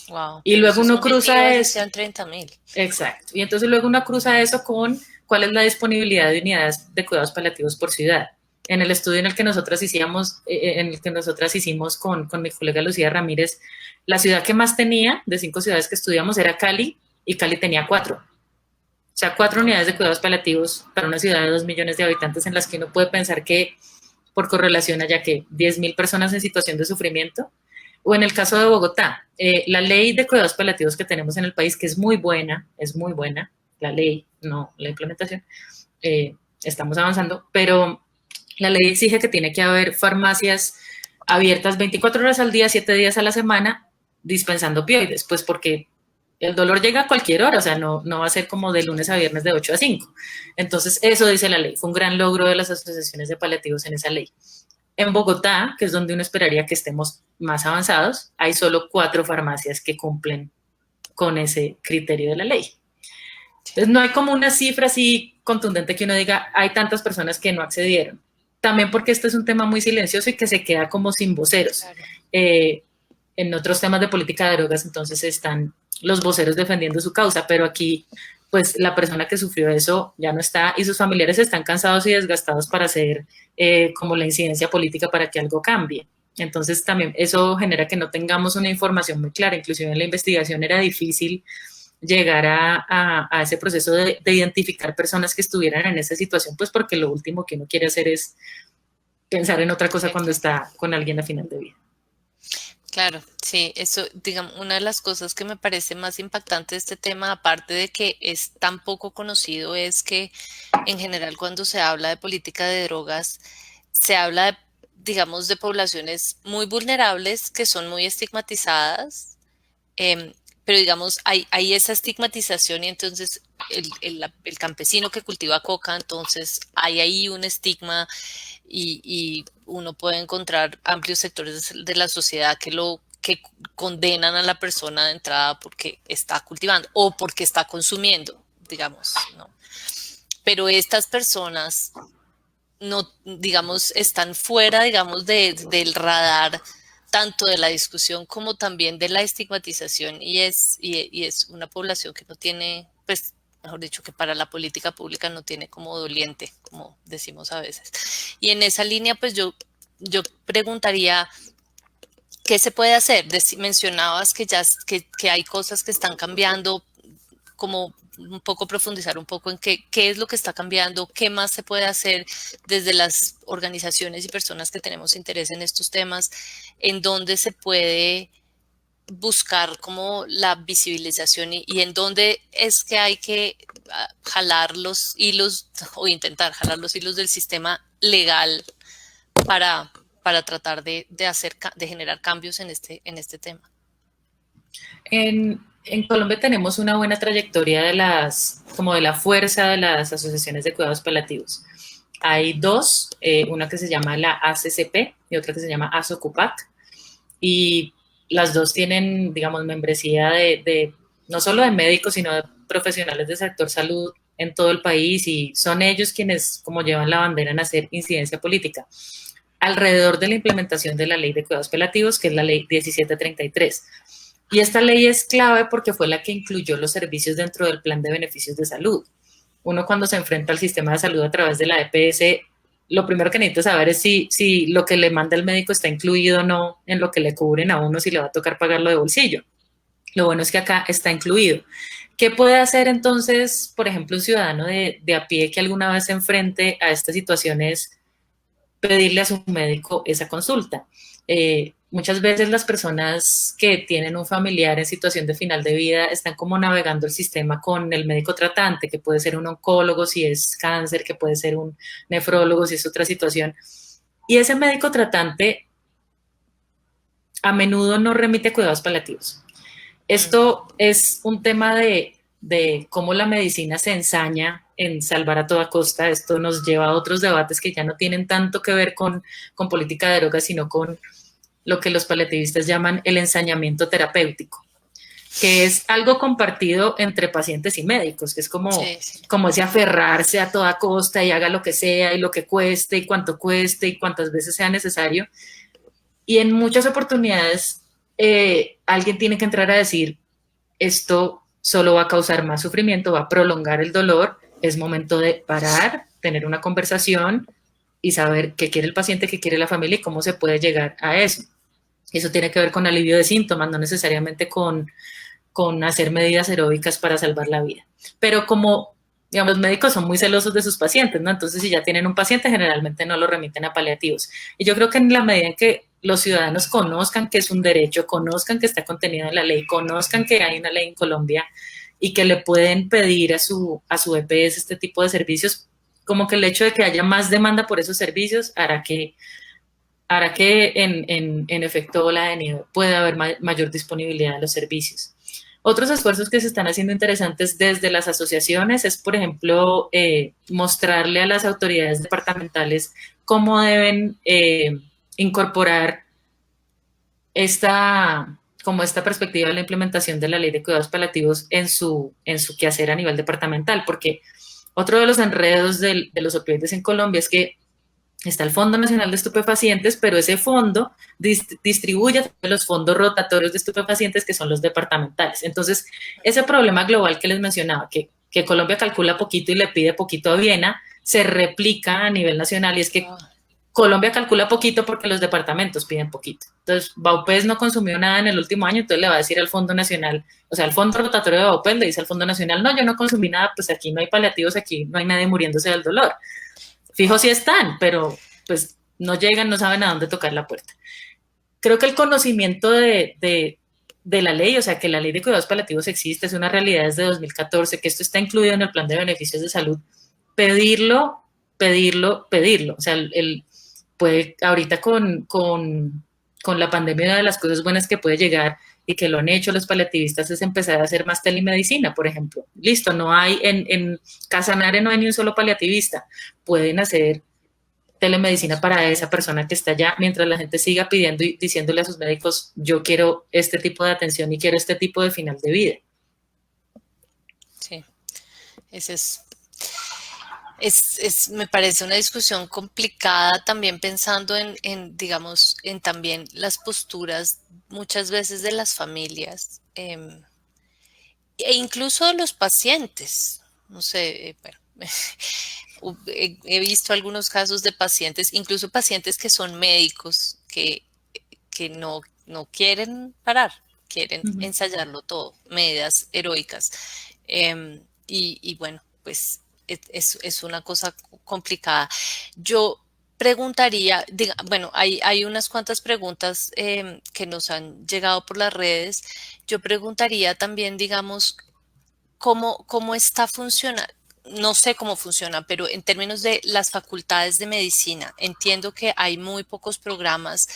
Wow, y luego uno cruza eso. Sean 30,000. Exacto. Y entonces luego uno cruza eso con cuál es la disponibilidad de unidades de cuidados paliativos por ciudad. En el estudio en el que nosotras hicimos con mi colega Lucía Ramírez, la ciudad que más tenía de 5 ciudades que estudiamos era Cali, y Cali tenía 4. O sea, 4 unidades de cuidados paliativos para una ciudad de 2 millones de habitantes, en las que uno puede pensar que por correlación haya que 10,000 personas en situación de sufrimiento. O en el caso de Bogotá, la ley de cuidados paliativos que tenemos en el país, que es muy buena, la ley, no la implementación, estamos avanzando, pero La ley exige que tiene que haber farmacias abiertas 24 horas al día, 7 días a la semana, dispensando opioides, pues porque el dolor llega a cualquier hora, o sea, no va a ser como de lunes a viernes de 8 a 5. Entonces, eso dice la ley. Fue un gran logro de las asociaciones de paliativos en esa ley. En Bogotá, que es donde uno esperaría que estemos más avanzados, hay solo 4 farmacias que cumplen con ese criterio de la ley. Entonces, no hay como una cifra así contundente que uno diga, hay tantas personas que no accedieron. También porque este es un tema muy silencioso y que se queda como sin voceros. Claro. En otros temas de política de drogas, entonces están los voceros defendiendo su causa, pero aquí, pues la persona que sufrió eso ya no está y sus familiares están cansados y desgastados para hacer como la incidencia política para que algo cambie. Entonces también eso genera que no tengamos una información muy clara, inclusive en la investigación era difícil llegar a ese proceso de identificar personas que estuvieran en esa situación, pues porque lo último que uno quiere hacer es pensar en otra cosa cuando está con alguien a final de vida. Claro, sí, eso, digamos, una de las cosas que me parece más impactante de este tema, aparte de que es tan poco conocido, es que en general cuando se habla de política de drogas, se habla de, digamos, de poblaciones muy vulnerables que son muy estigmatizadas, pero digamos, hay esa estigmatización y entonces el campesino que cultiva coca, entonces hay ahí un estigma y uno puede encontrar amplios sectores de la sociedad que condenan a la persona de entrada porque está cultivando o porque está consumiendo, digamos, ¿no? Pero estas personas no, digamos, están fuera, digamos, del radar tanto de la discusión como también de la estigmatización y es una población que no tiene, pues, mejor dicho, que para la política pública no tiene como doliente, como decimos a veces. Y en esa línea, pues yo preguntaría, ¿qué se puede hacer? Mencionabas que hay cosas que están cambiando, como un poco profundizar un poco en qué es lo que está cambiando, qué más se puede hacer desde las organizaciones y personas que tenemos interés en estos temas, en dónde se puede buscar como la visibilización y en dónde es que hay que jalar los hilos o intentar jalar los hilos del sistema legal para tratar de generar cambios en este tema. En Colombia tenemos una buena trayectoria de la fuerza de las asociaciones de cuidados paliativos. Hay 2, una que se llama la ACCP y otra que se llama ASOCUPAC, y las 2 tienen, digamos, membresía de no solo de médicos, sino de profesionales del sector salud en todo el país, y son ellos quienes como llevan la bandera en hacer incidencia política alrededor de la implementación de la Ley de Cuidados Paliativos, que es la Ley 1733. Y esta ley es clave porque fue la que incluyó los servicios dentro del plan de beneficios de salud. Uno cuando se enfrenta al sistema de salud a través de la EPS, lo primero que necesita saber es si lo que le manda el médico está incluido o no en lo que le cubren a uno, si le va a tocar pagarlo de bolsillo. Lo bueno es que acá está incluido. ¿Qué puede hacer entonces, por ejemplo, un ciudadano de a pie que alguna vez se enfrente a estas situaciones? Pedirle a su médico esa consulta. Muchas veces las personas que tienen un familiar en situación de final de vida están como navegando el sistema con el médico tratante, que puede ser un oncólogo si es cáncer, que puede ser un nefrólogo si es otra situación. Y ese médico tratante a menudo no remite a cuidados paliativos. Esto es un tema de cómo la medicina se ensaña en salvar a toda costa. Esto nos lleva a otros debates que ya no tienen tanto que ver con política de drogas, sino con lo que los paliativistas llaman el ensañamiento terapéutico, que es algo compartido entre pacientes y médicos, que es como ese aferrarse a toda costa y haga lo que sea y lo que cueste y cuántas veces sea necesario. Y en muchas oportunidades alguien tiene que entrar a decir, esto solo va a causar más sufrimiento, va a prolongar el dolor, es momento de parar, tener una conversación y saber qué quiere el paciente, qué quiere la familia y cómo se puede llegar a eso. Eso tiene que ver con alivio de síntomas, no necesariamente con hacer medidas heroicas para salvar la vida. Pero como, digamos, los médicos son muy celosos de sus pacientes, ¿no? Entonces, si ya tienen un paciente, generalmente no lo remiten a paliativos. Y yo creo que en la medida en que los ciudadanos conozcan que es un derecho, conozcan que está contenido en la ley, conozcan que hay una ley en Colombia y que le pueden pedir a su EPS este tipo de servicios, como que el hecho de que haya más demanda por esos servicios hará que en efecto la de nieve pueda haber mayor disponibilidad de los servicios. Otros esfuerzos que se están haciendo interesantes desde las asociaciones es, por ejemplo, mostrarle a las autoridades departamentales cómo deben incorporar esta perspectiva de la implementación de la ley de cuidados paliativos en su quehacer a nivel departamental, porque otro de los enredos de los opioides en Colombia es que está el Fondo Nacional de Estupefacientes, pero ese fondo distribuye los fondos rotatorios de estupefacientes que son los departamentales. Entonces, ese problema global que les mencionaba, que Colombia calcula poquito y le pide poquito a Viena, se replica a nivel nacional y es que Colombia calcula poquito porque los departamentos piden poquito. Entonces, Baupés no consumió nada en el último año, entonces le va a decir al Fondo Nacional, o sea, al Fondo Rotatorio de Baupés le dice al Fondo Nacional, no, yo no consumí nada, pues aquí no hay paliativos, aquí no hay nadie muriéndose del dolor. Fijo sí están, pero pues no llegan, no saben a dónde tocar la puerta. Creo que el conocimiento de la ley, o sea, que la ley de cuidados paliativos existe, es una realidad desde 2014, que esto está incluido en el plan de beneficios de salud, pedirlo. O sea, puede, ahorita con la pandemia, una de las cosas buenas que puede llegar y que lo han hecho los paliativistas es empezar a hacer más telemedicina, por ejemplo. Listo, no hay, en Casanare no hay ni un solo paliativista. Pueden hacer telemedicina para esa persona que está allá, mientras la gente siga pidiendo y diciéndole a sus médicos, yo quiero este tipo de atención y quiero este tipo de final de vida. Sí, ese me parece una discusión complicada también pensando digamos, en también las posturas muchas veces de las familias e incluso de los pacientes. No sé, bueno, he visto algunos casos de pacientes, incluso pacientes que son médicos que no quieren parar, quieren ensayarlo todo, medidas heroicas. Y bueno, pues es una cosa complicada. Yo preguntaría, bueno, hay unas cuantas preguntas que nos han llegado por las redes. Yo preguntaría también, digamos, cómo está funcionando. No sé cómo funciona, pero en términos de las facultades de medicina, entiendo que hay muy pocos programas,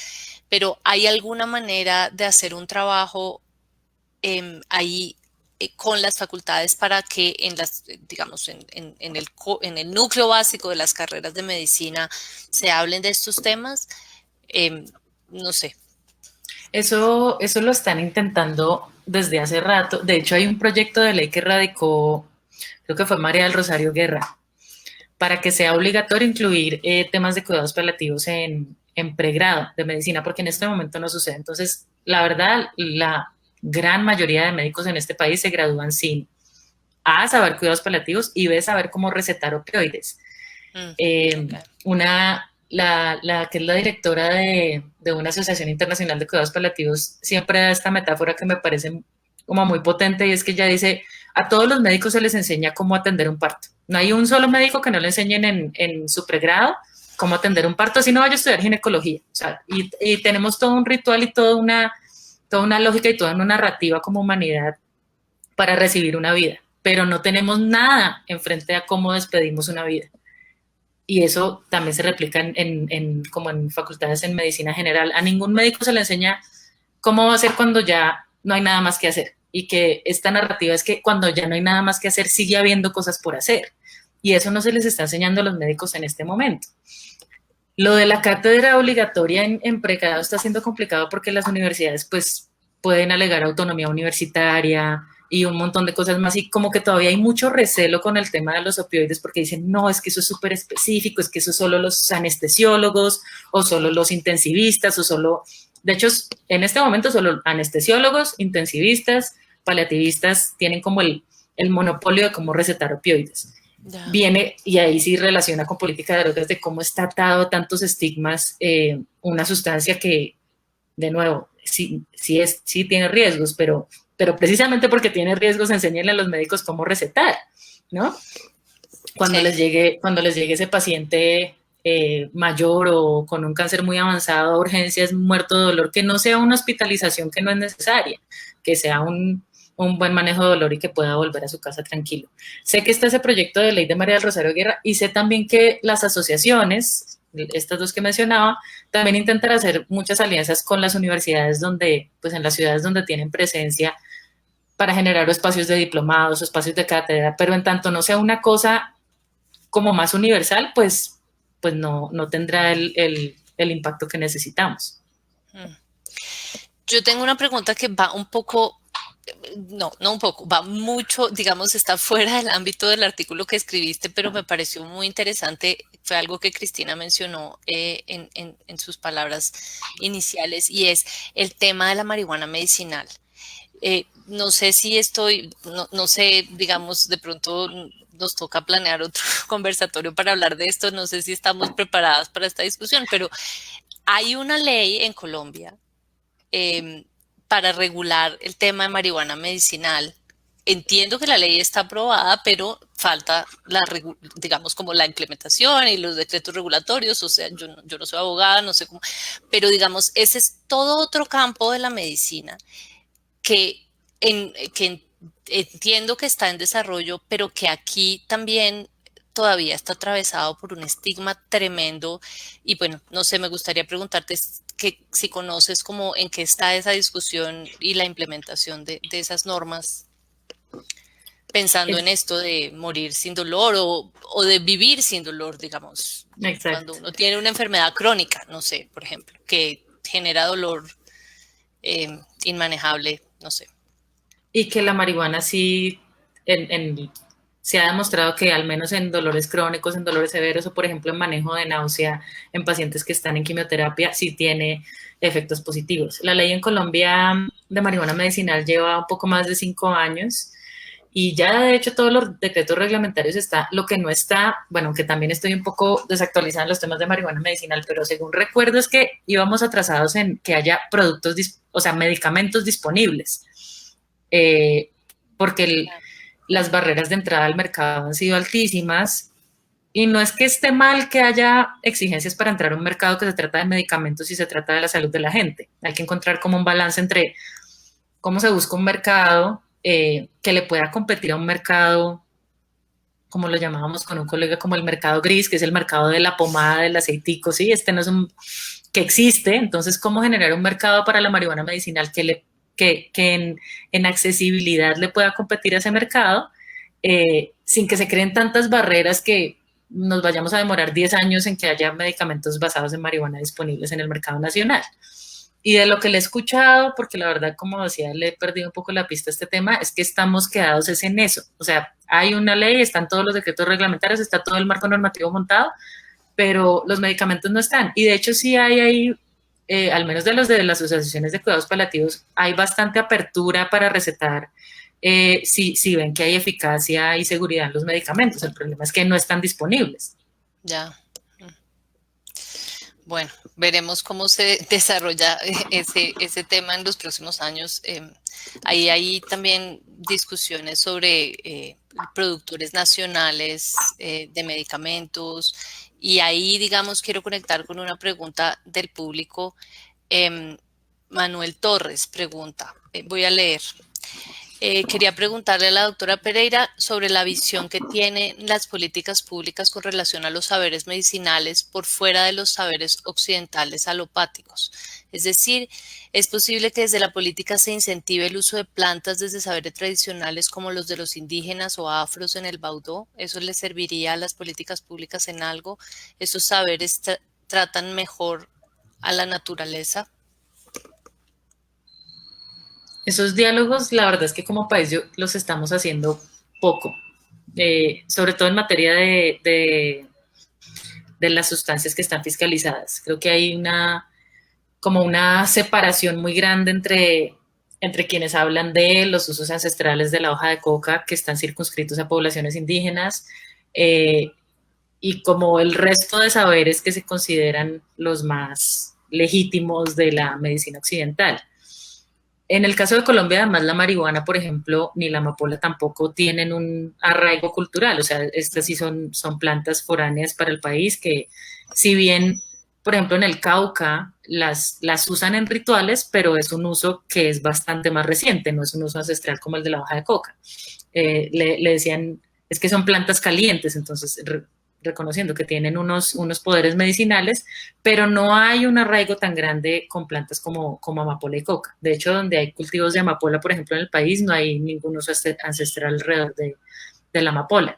pero ¿hay alguna manera de hacer un trabajo ahí con las facultades para que digamos, en el núcleo básico de las carreras de medicina se hablen de estos temas? No sé. Eso lo están intentando desde hace rato. De hecho, hay un proyecto de ley que radicó, creo que fue María del Rosario Guerra, para que sea obligatorio incluir temas de cuidados paliativos en pregrado de medicina, porque en este momento no sucede. Entonces, la verdad, la gran mayoría de médicos en este país se gradúan sin A, saber cuidados paliativos y B, saber cómo recetar opioides. Okay. La que es la directora de una asociación internacional de cuidados paliativos siempre da esta metáfora que me parece como muy potente y es que ella dice, a todos los médicos se les enseña cómo atender un parto. No hay un solo médico que no le enseñen en su pregrado cómo atender un parto, si no vaya a estudiar ginecología. O sea, y tenemos todo un ritual y toda una lógica y toda una narrativa como humanidad para recibir una vida, pero no tenemos nada enfrente a cómo despedimos una vida. Y eso también se replica como en facultades en medicina general. A ningún médico se le enseña cómo va a ser cuando ya no hay nada más que hacer. Y que esta narrativa es que cuando ya no hay nada más que hacer, sigue habiendo cosas por hacer. Y eso no se les está enseñando a los médicos en este momento. Lo de la cátedra obligatoria en pregrado está siendo complicado porque las universidades pues pueden alegar autonomía universitaria y un montón de cosas más, y como que todavía hay mucho recelo con el tema de los opioides porque dicen, no, es que eso es súper específico, es que eso solo los anestesiólogos o solo los intensivistas o solo, de hecho, en este momento solo anestesiólogos, intensivistas, paliativistas tienen como el monopolio de cómo recetar opioides. Yeah. Viene, y ahí sí relaciona con política de drogas, de cómo está atado a tantos estigmas una sustancia que, de nuevo, sí tiene riesgos, pero precisamente porque tiene riesgos, enséñenle a los médicos cómo recetar, ¿no? Cuando les llegue ese paciente mayor o con un cáncer muy avanzado a urgencias, muerto de dolor, que no sea una hospitalización que no es necesaria, que sea un buen manejo de dolor y que pueda volver a su casa tranquilo. Sé que está ese proyecto de ley de María del Rosario Guerra y sé también que las asociaciones, estas dos que mencionaba, también intentan hacer muchas alianzas con las universidades donde, pues en las ciudades donde tienen presencia para generar espacios de diplomados, espacios de cátedra, pero en tanto no sea una cosa como más universal, pues no tendrá el impacto que necesitamos. Yo tengo una pregunta que va un poco, no un poco, va mucho, digamos, está fuera del ámbito del artículo que escribiste, pero me pareció muy interesante. Fue algo que Cristina mencionó en sus palabras iniciales y es el tema de la marihuana medicinal. No sé si no sé, digamos, de pronto nos toca planear otro conversatorio para hablar de esto, no sé si estamos preparadas para esta discusión, pero hay una ley en Colombia para regular el tema de marihuana medicinal. Entiendo que la ley está aprobada, pero falta digamos, como la implementación y los decretos regulatorios. O sea, yo no soy abogada, no sé cómo, pero digamos, ese es todo otro campo de la medicina que entiendo que está en desarrollo, pero que aquí también todavía está atravesado por un estigma tremendo. Y bueno, no sé, me gustaría preguntarte que si conoces como en qué está esa discusión y la implementación de esas normas, pensando en esto de morir sin dolor o de vivir sin dolor, digamos. Exacto. Cuando uno tiene una enfermedad crónica, no sé, por ejemplo, que genera dolor inmanejable, no sé. Y que la marihuana sí, se ha demostrado que al menos en dolores crónicos, en dolores severos o por ejemplo en manejo de náusea en pacientes que están en quimioterapia, sí tiene efectos positivos. La ley en Colombia de marihuana medicinal lleva un poco más de 5 años y ya de hecho todos los decretos reglamentarios está, lo que no está, bueno, que también estoy un poco desactualizada en los temas de marihuana medicinal, pero según recuerdo es que íbamos atrasados en que haya productos, o sea, medicamentos disponibles. Porque las barreras de entrada al mercado han sido altísimas y no es que esté mal que haya exigencias para entrar a un mercado que se trata de medicamentos y se trata de la salud de la gente. Hay que encontrar como un balance entre cómo se busca un mercado que le pueda competir a un mercado, como lo llamábamos con un colega, como el mercado gris, que es el mercado de la pomada, del aceitico, ¿sí? Este no es un que existe, entonces cómo generar un mercado para la marihuana medicinal que en accesibilidad le pueda competir a ese mercado sin que se creen tantas barreras que nos vayamos a demorar 10 años en que haya medicamentos basados en marihuana disponibles en el mercado nacional. Y de lo que le he escuchado, porque la verdad, como decía, le he perdido un poco la pista a este tema, es que estamos quedados en eso. O sea, hay una ley, están todos los decretos reglamentarios, está todo el marco normativo montado, pero los medicamentos no están. Y de hecho sí hay ahí al menos de los de las asociaciones de cuidados paliativos, hay bastante apertura para recetar si ven que hay eficacia y seguridad en los medicamentos. El problema es que no están disponibles. Ya. Bueno, veremos cómo se desarrolla ese tema en los próximos años. Ahí hay también discusiones sobre productores nacionales de medicamentos. Y ahí, digamos, quiero conectar con una pregunta del público. Manuel Torres pregunta, voy a leer. Quería preguntarle a la doctora Pereira sobre la visión que tienen las políticas públicas con relación a los saberes medicinales por fuera de los saberes occidentales alopáticos. Es decir, ¿es posible que desde la política se incentive el uso de plantas desde saberes tradicionales como los de los indígenas o afros en el Baudó? ¿Eso le serviría a las políticas públicas en algo? ¿Esos saberes tratan mejor a la naturaleza? Esos diálogos, la verdad es que como país los estamos haciendo poco, sobre todo en materia de las sustancias que están fiscalizadas. Creo que hay como una separación muy grande entre quienes hablan de los usos ancestrales de la hoja de coca que están circunscritos a poblaciones indígenas y como el resto de saberes que se consideran los más legítimos de la medicina occidental. En el caso de Colombia, además, la marihuana, por ejemplo, ni la amapola tampoco tienen un arraigo cultural. O sea, estas sí son plantas foráneas para el país que, si bien por ejemplo, en el Cauca las usan en rituales, pero es un uso que es bastante más reciente, no es un uso ancestral como el de la hoja de coca. Le decían, es que son plantas calientes, entonces reconociendo que tienen unos poderes medicinales, pero no hay un arraigo tan grande con plantas como amapola y coca. De hecho, donde hay cultivos de amapola, por ejemplo, en el país, no hay ningún uso ancestral alrededor de la amapola.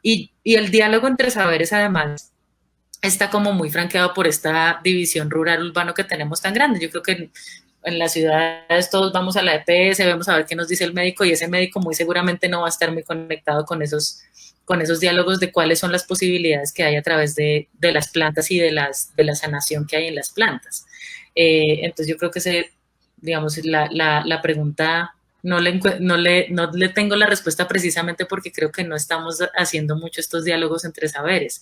Y el diálogo entre saberes, además, está como muy franqueado por esta división rural-urbano que tenemos tan grande. Yo creo que en las ciudades todos vamos a la EPS, vamos a ver qué nos dice el médico, y ese médico muy seguramente no va a estar muy conectado con esos diálogos de cuáles son las posibilidades que hay a través de las plantas y de la sanación que hay en las plantas. Entonces yo creo que digamos, la pregunta no le tengo la respuesta precisamente porque creo que no estamos haciendo mucho estos diálogos entre saberes.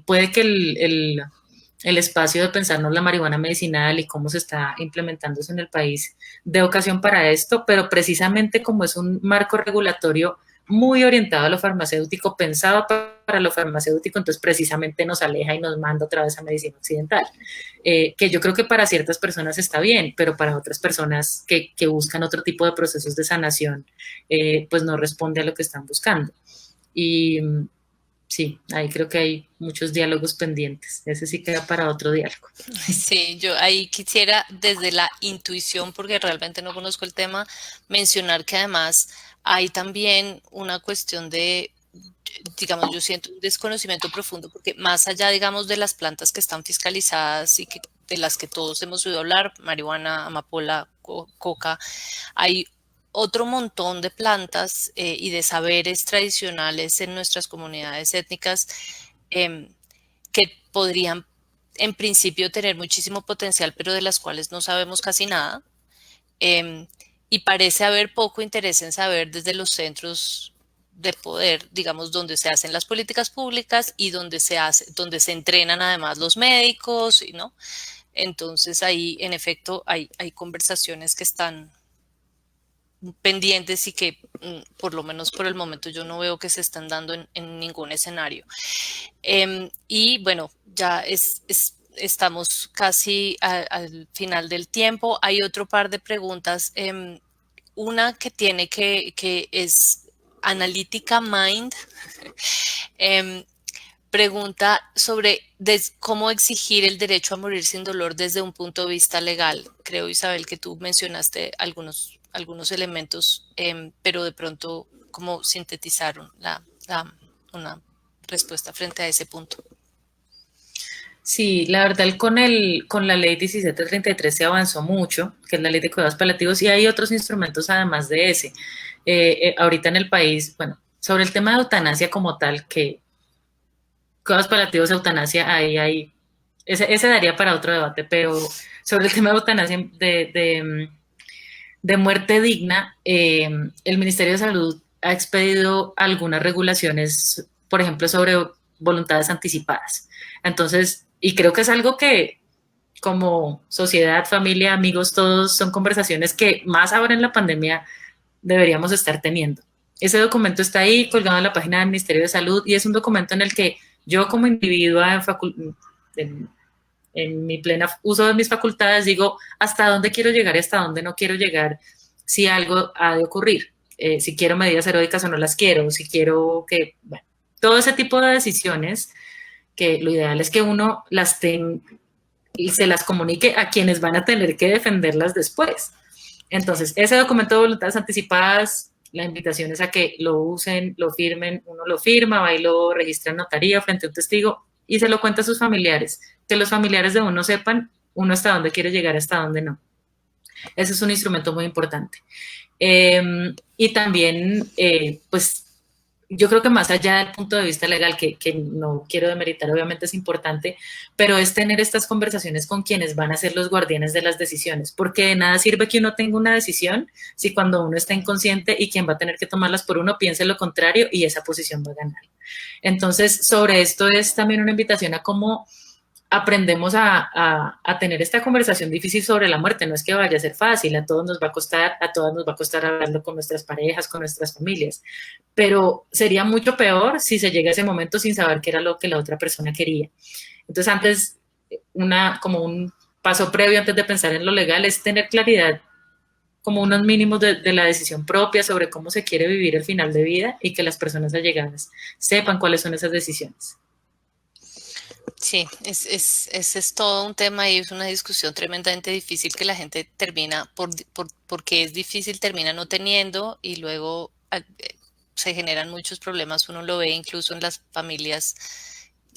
Puede que el espacio de pensarnos la marihuana medicinal y cómo se está implementando eso en el país dé ocasión para esto, pero precisamente como es un marco regulatorio muy orientado a lo farmacéutico, pensado para lo farmacéutico, entonces precisamente nos aleja y nos manda otra vez a medicina occidental, que yo creo que para ciertas personas está bien, pero para otras personas que buscan otro tipo de procesos de sanación, pues no responde a lo que están buscando. Y sí, ahí creo que hay muchos diálogos pendientes. Ese sí queda para otro diálogo. Sí, yo ahí quisiera desde la intuición, porque realmente no conozco el tema, mencionar que además hay también una cuestión de, digamos, yo siento un desconocimiento profundo, porque más allá, digamos, de las plantas que están fiscalizadas y de las que todos hemos oído hablar, marihuana, amapola, coca, hay otro montón de plantas y de saberes tradicionales en nuestras comunidades étnicas que podrían en principio tener muchísimo potencial, pero de las cuales no sabemos casi nada. Y parece haber poco interés en saber desde los centros de poder, digamos, donde se hacen las políticas públicas y donde se entrenan además los médicos, ¿no? Entonces ahí, en efecto, hay conversaciones que están pendientes y que por lo menos por el momento yo no veo que se están dando en ningún escenario. Y bueno, ya estamos casi al final del tiempo. Hay otro par de preguntas. Una que tiene que es Analítica Mind. Pregunta sobre cómo exigir el derecho a morir sin dolor desde un punto de vista legal. Creo, Isabel, que tú mencionaste algunos elementos, pero de pronto, ¿cómo sintetizaron una respuesta frente a ese punto? Sí, la verdad con la ley 1733 se avanzó mucho, que es la ley de cuidados paliativos, y hay otros instrumentos además de ese. Ahorita en el país, bueno, sobre el tema de eutanasia como tal, que cuidados paliativos, eutanasia, ahí ese daría para otro debate, pero sobre el tema de eutanasia, de muerte digna, el Ministerio de Salud ha expedido algunas regulaciones, por ejemplo, sobre voluntades anticipadas. Entonces, y creo que es algo que como sociedad, familia, amigos, todos son conversaciones que más ahora en la pandemia deberíamos estar teniendo. Ese documento está ahí colgado en la página del Ministerio de Salud y es un documento en el que yo como individua en mi pleno uso de mis facultades digo hasta dónde quiero llegar y hasta dónde no quiero llegar si algo ha de ocurrir, si quiero medidas heroicas o no las quiero, si quiero que, bueno, todo ese tipo de decisiones que lo ideal es que uno las tenga y se las comunique a quienes van a tener que defenderlas después. Entonces, ese documento de voluntades anticipadas, la invitación es a que lo usen, lo firmen, uno lo firma, va y lo registra en notaría frente a un testigo y se lo cuenta a sus familiares, que los familiares de uno sepan uno hasta dónde quiere llegar, hasta dónde no. Ese es un instrumento muy importante. Y también, pues, yo creo que más allá del punto de vista legal, que no quiero demeritar, obviamente es importante, pero es tener estas conversaciones con quienes van a ser los guardianes de las decisiones, porque de nada sirve que uno tenga una decisión si cuando uno está inconsciente y quien va a tener que tomarlas por uno piense lo contrario y esa posición va a ganar. Entonces, sobre esto es también una invitación a cómo aprendemos a tener esta conversación difícil sobre la muerte. No es que vaya a ser fácil, a todas nos va a costar hablarlo con nuestras parejas, con nuestras familias, pero sería mucho peor si se llega a ese momento sin saber qué era lo que la otra persona quería. Entonces, antes, como un paso previo antes de pensar en lo legal, es tener claridad como unos mínimos de la decisión propia sobre cómo se quiere vivir el final de vida y que las personas allegadas sepan cuáles son esas decisiones. Sí, ese es todo un tema y es una discusión tremendamente difícil que la gente termina, porque es difícil, termina no teniendo y luego se generan muchos problemas. Uno lo ve incluso en las familias,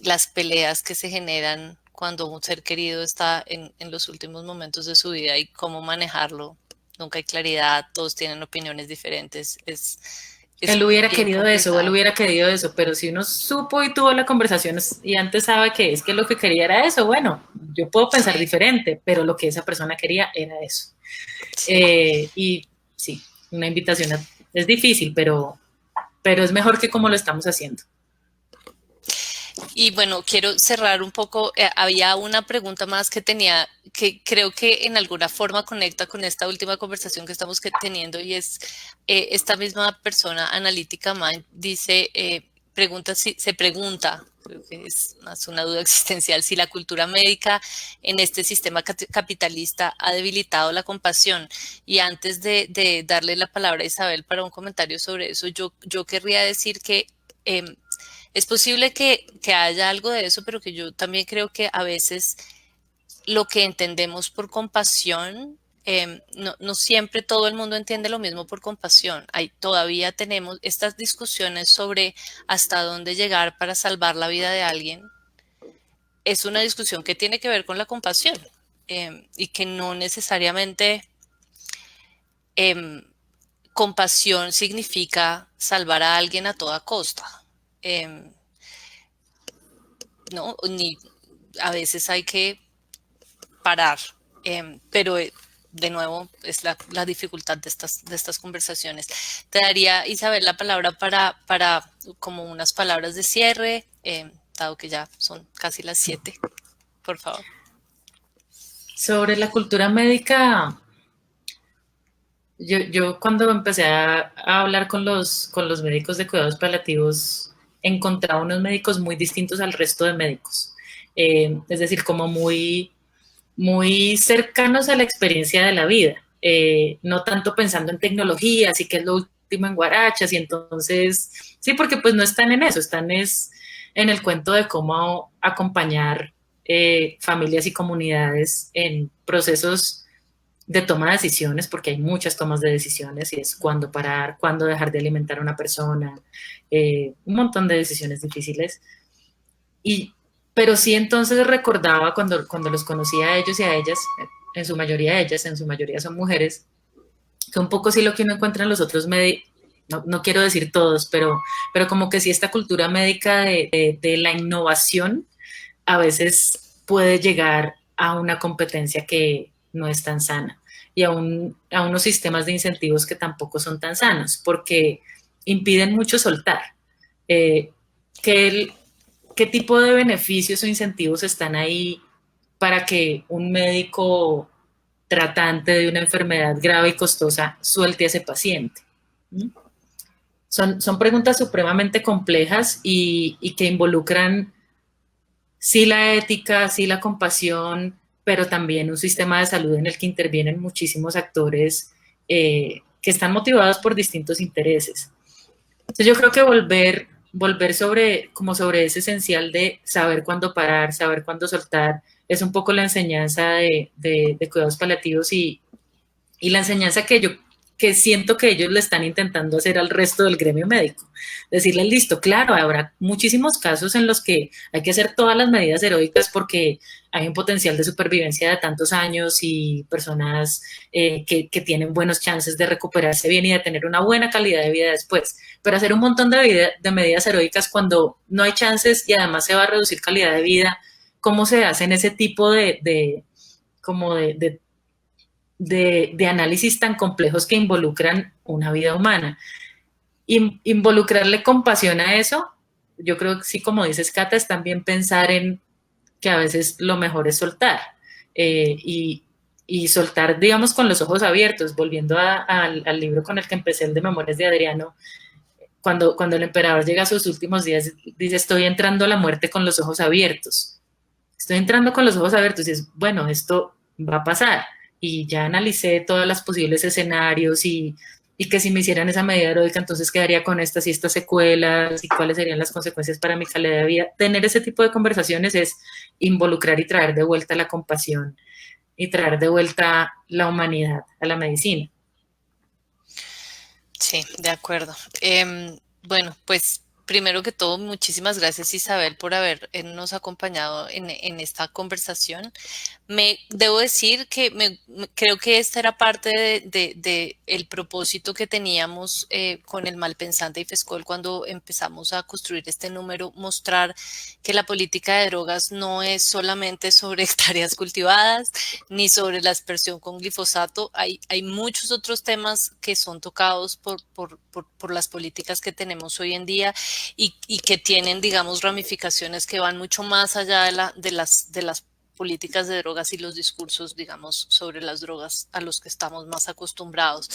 las peleas que se generan cuando un ser querido está en los últimos momentos de su vida y cómo manejarlo. Nunca hay claridad, todos tienen opiniones diferentes. Es Él hubiera bien querido eso, o él complicado. hubiera querido eso, pero si uno supo y tuvo la conversación y antes sabe que es que lo que quería era eso, bueno, yo puedo pensar Sí, diferente, pero lo que esa persona quería era eso. sí. Y sí, una invitación es difícil, pero es mejor que como lo estamos haciendo. Y bueno, quiero cerrar un poco. Había una pregunta más que tenía, que creo que en alguna forma conecta con esta última conversación que estamos teniendo y es esta misma persona analítica Mind dice, se pregunta, creo que es más una duda existencial, si la cultura médica en este sistema capitalista ha debilitado la compasión. Y antes de darle la palabra a Isabel para un comentario sobre eso, yo querría decir que es posible que haya algo de eso, pero que yo también creo que a veces lo que entendemos por compasión, no siempre todo el mundo entiende lo mismo por compasión. Todavía tenemos estas discusiones sobre hasta dónde llegar para salvar la vida de alguien. Es una discusión que tiene que ver con la compasión y que no necesariamente compasión significa salvar a alguien a toda costa. No, ni a veces hay que parar, pero de nuevo es la dificultad de estas conversaciones. Te daría, Isabel, la palabra para como unas palabras de cierre, dado que ya son casi las 7, por favor. Sobre la cultura médica, yo cuando empecé a hablar con los médicos de cuidados paliativos, encontraba unos médicos muy distintos al resto de médicos. Es decir, como muy cercanos a la experiencia de la vida, no tanto pensando en tecnología, así que es lo último en guarachas, y entonces, sí, porque pues no están en eso, están en el cuento de cómo acompañar familias y comunidades en procesos de toma de decisiones, porque hay muchas tomas de decisiones y es cuándo parar, cuándo dejar de alimentar a una persona, un montón de decisiones difíciles. Pero sí entonces recordaba cuando los conocía a ellos y a ellas, en su mayoría ellas, en su mayoría son mujeres, que un poco sí lo que uno encuentra en los otros médicos, no quiero decir todos, pero como que sí esta cultura médica de la innovación a veces puede llegar a una competencia que no es tan sana y a unos sistemas de incentivos que tampoco son tan sanos porque impiden mucho soltar. Eh, ¿qué, ¿Qué tipo de beneficios o incentivos están ahí para que un médico tratante de una enfermedad grave y costosa suelte a ese paciente? Son preguntas supremamente complejas y que involucran sí la ética, sí la compasión, pero también un sistema de salud en el que intervienen muchísimos actores que están motivados por distintos intereses. Entonces yo creo que volver sobre ese esencial de saber cuándo parar, saber cuándo soltar, es un poco la enseñanza de cuidados paliativos y la enseñanza que siento que ellos le están intentando hacer al resto del gremio médico. Decirles, listo, claro, habrá muchísimos casos en los que hay que hacer todas las medidas heroicas porque hay un potencial de supervivencia de tantos años y personas que tienen buenos chances de recuperarse bien y de tener una buena calidad de vida después. Pero hacer un montón de medidas heroicas cuando no hay chances y además se va a reducir calidad de vida, ¿cómo se hacen ese tipo de análisis tan complejos que involucran una vida humana? Involucrarle compasión a eso, yo creo que sí, como dices, Cata, es también pensar en que a veces lo mejor es soltar y soltar, digamos, con los ojos abiertos, volviendo al libro con el que empecé, el de Memorias de Adriano, cuando el emperador llega a sus últimos días, dice, estoy entrando a la muerte con los ojos abiertos. estoy entrando con los ojos abiertos y es, bueno, esto va a pasar. Y ya analicé todos los posibles escenarios y que si me hicieran esa medida heroica, entonces quedaría con estas y estas secuelas y cuáles serían las consecuencias para mi calidad de vida. Tener ese tipo de conversaciones es involucrar y traer de vuelta la compasión y traer de vuelta la humanidad a la medicina. Sí, de acuerdo. Bueno, pues primero que todo, muchísimas gracias Isabel por habernos acompañado en esta conversación. Debo decir que creo que esta era parte de el propósito que teníamos con el Malpensante y FESCOL cuando empezamos a construir este número, mostrar que la política de drogas no es solamente sobre hectáreas cultivadas ni sobre la aspersión con glifosato. Hay muchos otros temas que son tocados por las políticas que tenemos hoy en día y que tienen, digamos, ramificaciones que van mucho más allá de las políticas de drogas y los discursos, digamos, sobre las drogas a los que estamos más acostumbrados.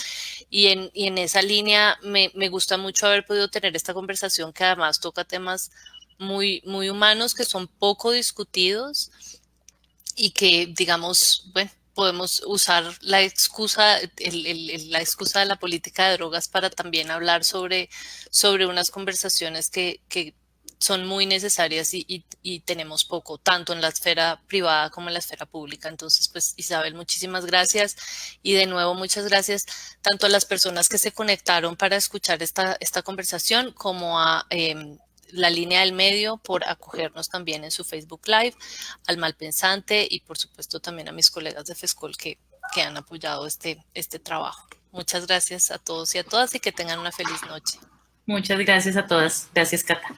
Y en esa línea me gusta mucho haber podido tener esta conversación que además toca temas muy humanos que son poco discutidos y que, digamos, bueno, podemos usar la excusa, la excusa de la política de drogas para también hablar sobre unas conversaciones que son muy necesarias y tenemos poco, tanto en la esfera privada como en la esfera pública. Entonces, pues Isabel, muchísimas gracias y de nuevo muchas gracias tanto a las personas que se conectaron para escuchar esta conversación como a la línea del medio por acogernos también en su Facebook Live, al Malpensante y por supuesto también a mis colegas de FESCOL que han apoyado este trabajo. Muchas gracias a todos y a todas y que tengan una feliz noche. Muchas gracias a todas. Gracias, Cata.